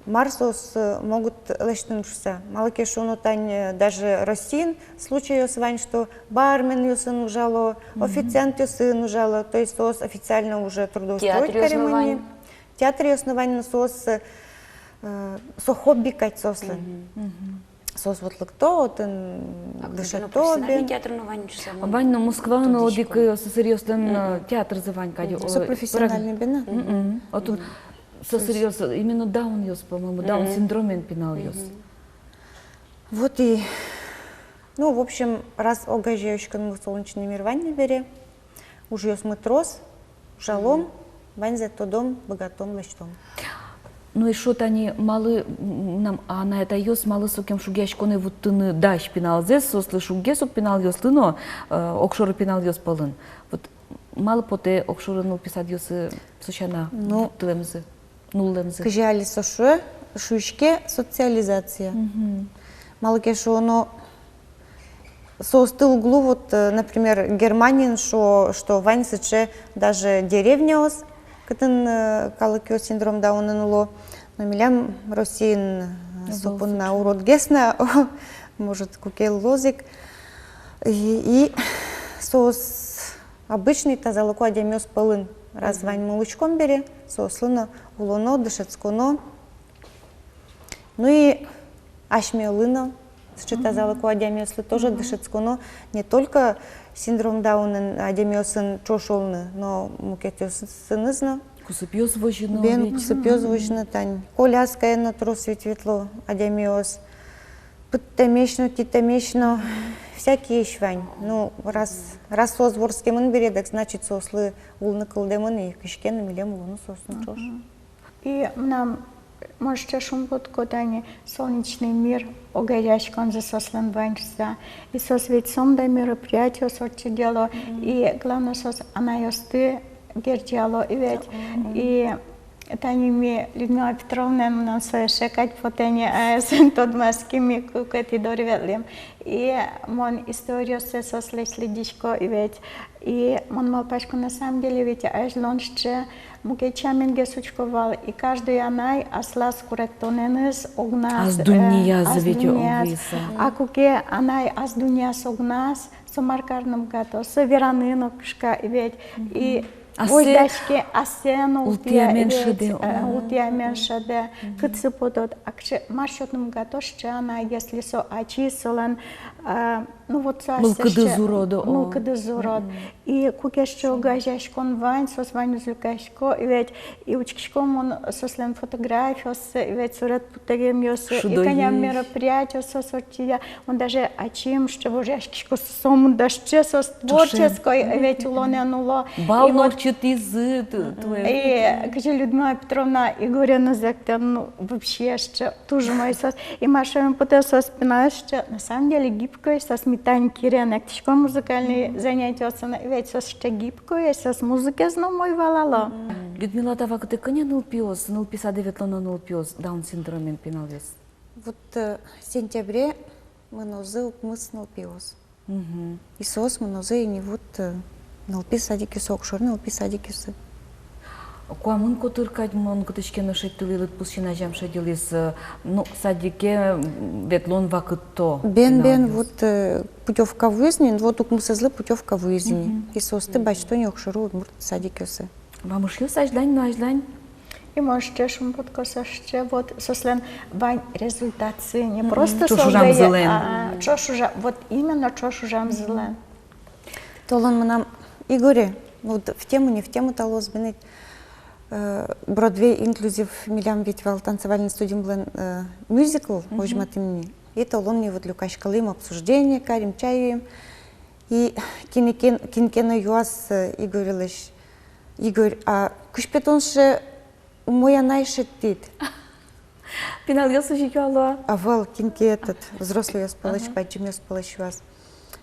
Марсос могут лечиться. Мало кешону тань даже Россин случай ёсвань, что бармен ёсын ужало, официант ёсын ужало, то есть сос официально уже трудоустроить каремани. Театр ёсновань сос со хобби кать сослы. Сос вот лыкто, тен дышато бен. Театр новань часа. Вань на Москва, но одик серьезный театр завань кадю. Со профессиональный бена. Со серьезно, именно Даун ёс, по-моему, Даун синдромен пенал ёс. Вот и, ну, в общем, раз огажеющкан мы солнечный мир вань бере, уж ёс мы трос, жалом, вань за то дом, богатом лечтом. Ну и что-то они малы, нам, а на это ёс малы сокем шугяшконы вот тыны даш пенал зес, сослы шугесок пенал ёс тыно, окшоры пенал ёс полын. Вот мало поте окшоры ну писать ёсы сочана, ну, тылемзы. Кажали сошу, шуишке социализация. Мало кешу, но соостыл углу, вот, например, Германин, что вань сыче даже деревня ос, кытын калыкё синдром Дауна нуло, но милям Россиин сопун на урод гесна, может кукел лозик, и соос обычный тазалоко адемёс полын. Раз вань молочком бере, сослыно, улоно, дышецконо. Ну и ашмеолыно, считазала ко адямиослы тоже дышецко, но не только синдром Дауна адямиосын чошолны, но мукетиосынызно. Кусыпьёс вожжыно Бен ведь. кусыпьёс вожжыно тань. Коляская на трос ветветло адямиос. Пыттамешно, титамешно, всякие швань. Ну, раз созворский мын бередек, значит, сослы улны кылдемын и кишкен милем улны сосын чош. И нам, может, шум под котане солнечный мир, огорящий за сослен ванчса. И сос ведь сонда мероприятие сорти дело, и главное сос она ёсты гердиало и ведь. И Таними Людмила Петровна нам шекать потене АСН тот маскими кукети дорвелим. И мон историю се сосле следичко и ведь. И мон малпашку на самом деле ведь аж лонще мукечамин гесучковал. И каждый анай аслас куректоненес огнас. Аз дуния заведё овиса. А куке анай аз дуния с огнас, сомаркарным гато, с веранынокшка и ведь. И Ойдашке асену ултия меншаде, кыцы подот, акче маршрутным гатошче она, если со ачисолен, ну вот мылкыды зурод. И кукешче угажашкон вань, сос вань узлюкашко, и ведь и учкишком он сослен фотографиос, и ведь сурет путагем ёсы, и коням мероприятие сосортия, он даже ачим, что вожашкишко сом дашче сос творческой, и ведь улоненуло. Чотизи и каже Людмила Петровна Ігорівна Зектор, ну вообще ще дуже мой сос. І Маша потім сос спина ще на самом деле гибкой сос метаньки ренек. Тишко музикальні заняття ведь сос ще гибкой, сос музики знову мой валало. Людмила Тава, ти коня нылпиос, нылписа деветлона нылпиос, даун синдромен пеналвес. Вот в сентябре мы нозы мыс нылпиос. И сос мы нозы не вот нылпи садикюсы, окшор нылпи садикюсы. Куамын котыркать мон котычкено шеттилилит пусчина жам шедилис, ну садике ветлон вакытто. Бен вот путевка в жизнь, вот у мусазлы путевка в жизнь. И состы бачто не окшору мурт садикюсы. Вам уж ёс аждань, но аждань. И может шум подкоса ще вот сослен вань результации не просто чошужам зелен. а чошужа, вот именно чошужам зелен. Толон мы нам Игоре, вот в тему, не в тему талос бенет. Бродвей инклюзив милям ведь вал танцевальный студиум блен мюзикл, ожмат имени. И толон мне вот люкашкалым обсуждение, карим чаюем. И кинкена юас Игорь лишь. Игорь, а кушпетонше моя найшетит. Пинал ёс ужикало. А вал кинки этот взрослый ёс палыч, пачим ёс палыч юас.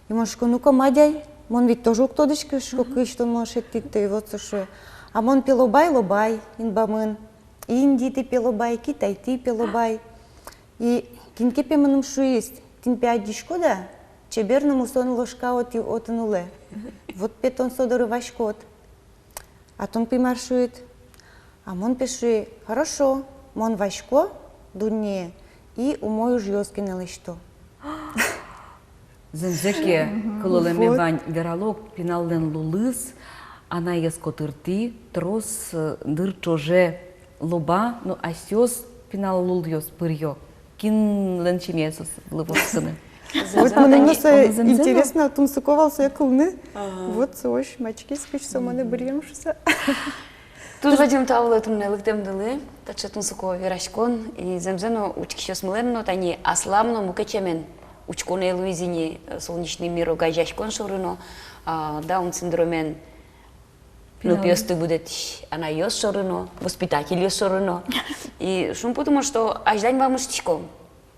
И может, ну-ка, мадяй. Мон ведь тоже уктодышки, что может идти, вот что. А мон пилобай, инбамын. Инди ты пилобай, Китай ты пилобай. И кинкепе маным шуист, тин пядишко да, чеберному сон ложка от нуле. Вот петон содоры вашкот. А тон пимаршует. А мон пиши, хорошо, мон вашко, дуне, и умою жёстки на что. Зензеке кылылеме вань вералог пиналден лулыс, она ескотырти, трос дыр чоже лоба, ну асёс пинал лул ёс пырьё. Кин ленчемесос лывосыны. Вот мне интересно, тумсуковался я кылны. Вот сош, мачки скачса, мене бриемшуса. Тут вадим тавлы тумнелык демдылы, тачатун суко верашкон, и земзено учкишёс мыленно, тани асламно мукачемен. Учконе Луизине солнечный мир угajashкон шорыно, даун синдромен нылпиосты будет она ёс шорыно, воспитатель ёс шорыно. И шум потому что аждань вам уштичком,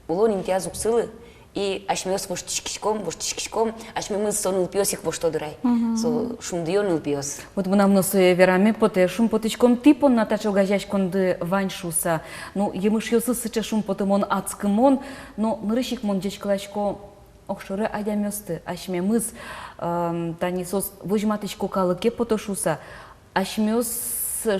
улон имтияз уксылы, и ашмёс воштичком, ашмёмыз сон нылпиосик воштодырай. Со шумдиё нылпиос. Вот мы нам носы верами поте шум потичком типон на тачо угajashкон ды ваньшуса. Ну емыш ёсы сыча шум потымон ацкымон, но нырышик мон дечкалачко окшоры айдамёсты. Ашмёмыз танисос вожматычко калыке потошуса. Ашмёс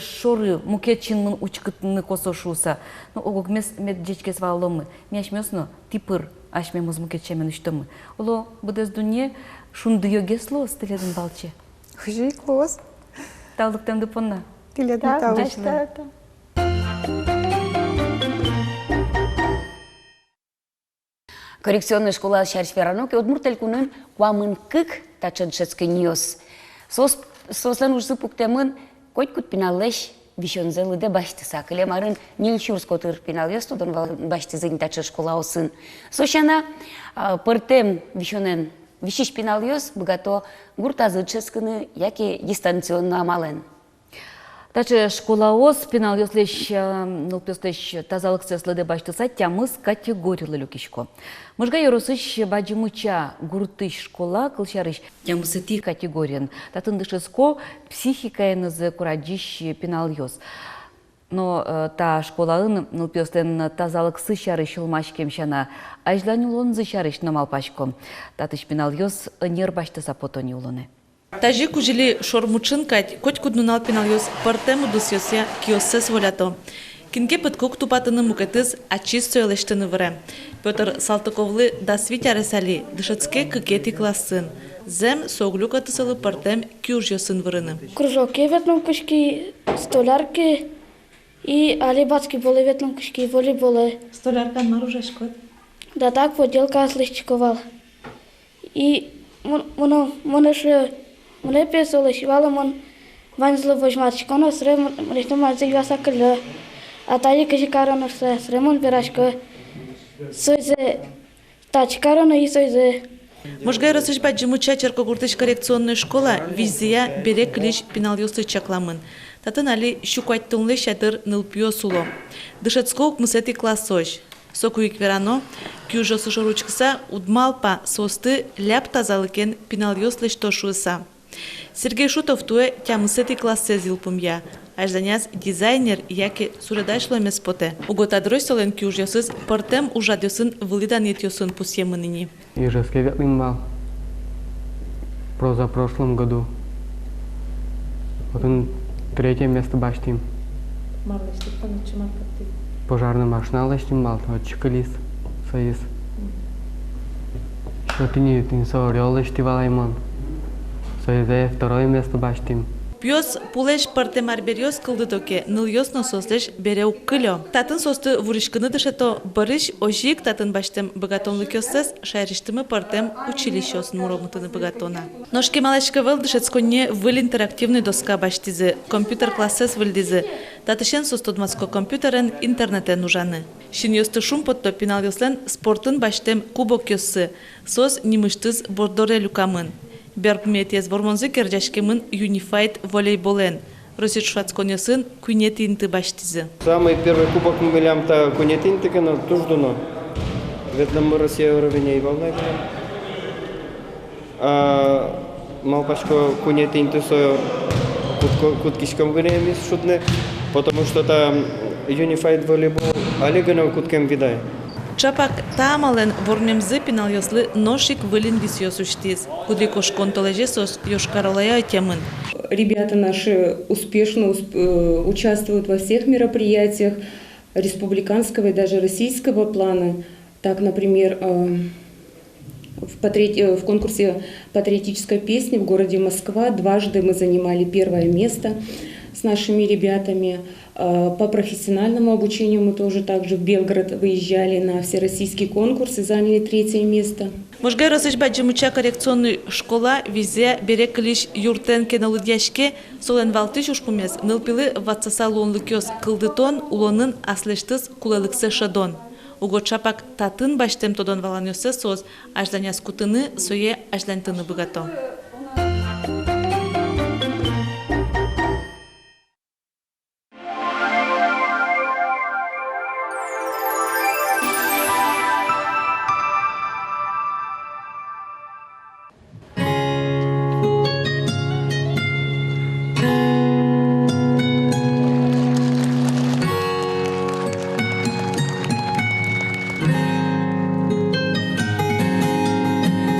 шоры мукетчинмын учкытны косошуса. Ну огогмес мед дечкес валломы. Мяшмёсно типыр. Ашмемыз мукетчемен үштімі. Оло, бұдыз дүние шунды йогесло стиледін балче. Хыжи клос. Талдықтен дұпынна. Тиледін талдықта. Коррекционная школа Шарфераноки Удмуртелькунын куамын кык тачаншецкениос. Сослен уж запуктемын котькут пиналлеш вишонзелы де баштыса. Клемарын нилчурскотыр пиналёс тодон баштызын тача школа осын. Сошана пыртем вишонен вишиш пиналёс богато гуртазыческыны яки дистанционно амален. Таче школа ос пенал ёслеш нылпёстеш тазалык сеслыде баштыса тямыз категориялы люкишко. Мыжга yorosыш баджимыча гуртыш школа кылшарыш тямызыти категориян. Татындышыско психикаенызы кураджиш пенал ёс. Но та школаын нылпёстен тазалык сышарыш ылмаш кемшана ажланюлон зышарыш намалпашко. Татыш пенал ёс нер баштыса потони улоне. Тажи кужили шормучын кать, коть куднунал пиналёс партему дусёся киосес волято. Кинге пыткук тупатыны мукетыз ачис сөйлештіні вірі. Петр Салтыковлы дасвитя ресали, дышыцке кыкети классын. Зем соглюк атысылы партем кюржёсын віріні. Кружоки ветном кышки, столярки и алибатски болы ветном кышки, волейболы. Столярка наружаш кот? Да так, поделка отличковал. И Мune песолы шивалы мон ванзлы возьматчик, он сры мрежно мазы васакылы. А тали кашикарон сры мон пирашко. Сойзы тачкарон и сойзы. Можгай росыш баджимуча черкогуртыш коррекционная школа визия берек лишь пиналёсы чакламын. Татын али щукуаттунлы шатыр нылпио суло. Дышецкоук мусети классош. Сокуик верано, кюжосы шоручкса удмалпа состы ляп тазалыкен пиналёс лишь тошуыса. Сергей Шутов туе тямысети классе зилпумья. Ажданяз дизайнер, яки суредашло меспоте. Угота дройстолен кюжьосыз партем ужадёсын вылидан етёсын пусьемыныни. Ижевский ветлин бал. Прошлом году. Вот он 3 место баштим. Пожарная машина лаштим бал, вот чекалис, союз. Что ты не сорёл лаштивалаймон. Союзе 2 место баштим. Пьос пулеш партем арбериос кылдытоке, ныльёсно сослеш береу кылё. Татын состы вуришкыны дышето барыш ожик татын баштем богатонлы кёсес шайриштымы партем училищёсын муромытыны богатона. Ножки малашка выл дышецконне выл интерактивный доска баштизы, компьютер классес вылдизы. Татышен состодмаско компьютерен интернетен ужаны. Шин ёсты шум потто пинал ёслен спортын баштем кубок кёсы, сос нимыштыз бордоре люкамын. Бербметес вормонзы керджашкемын Unified волейболен. Росит швацконесын кунетинты баштизы. Самый первый кубок мы были кунетинты, но туждуно. Ветном мы Россия уровень и волна. Малпашко кунетинты сою куткишком гонем шутны, потому что там Unified волейбол, али гонем куткем видай. Чапак таамален ворнемзы пинал ёслы ношик вылин висёсуштиз. Худрикош контолежесос ёшкаралая темын. Ребята наши успешно участвуют во всех мероприятиях республиканского и даже российского плана. Так, например, в конкурсе патриотической песни в городе Москва дважды мы занимали 1 место с нашими ребятами. По профессиональному обучению мы тоже также в Белгород выезжали на всероссийский конкурс и заняли 3 место. Можгай росыш баджимуча коррекционный школа визе берек лишь юртен кеналыдяшке солен валтыш ушпумез нылпилы ватсасалуонлы кёс кылдытон улонын аслештыз кулелыксе шадон. Уго чапак татын баштем тодон валанёсе соз ажданяс кутыны сое аждантыны богато.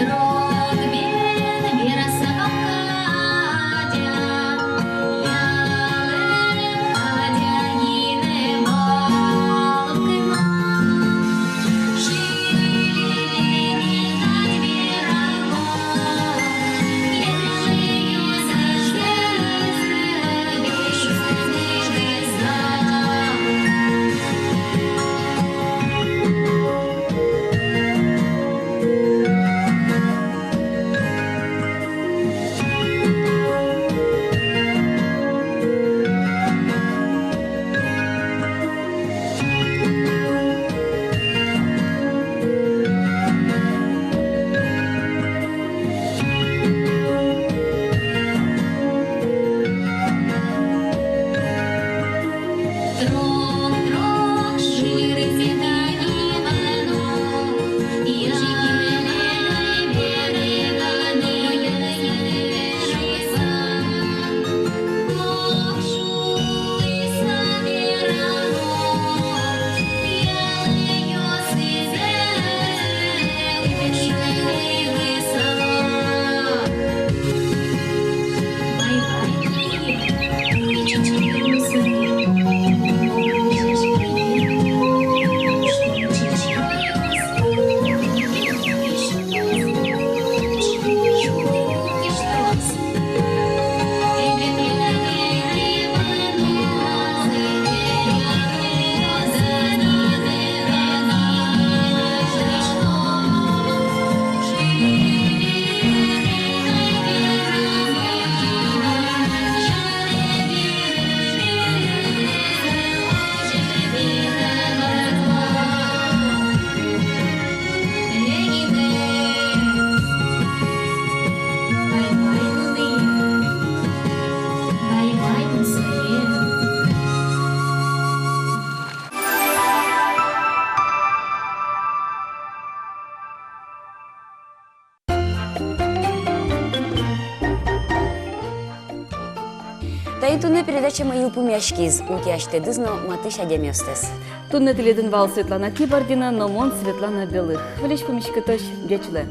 Дрог Таитуне передача «Моил пумяшкиз» утяште дызно матыш адемёстес. Тунне теледин вал Светлана Кибардина, но мон Светлана Белых. Велич помещика точ, дячуле.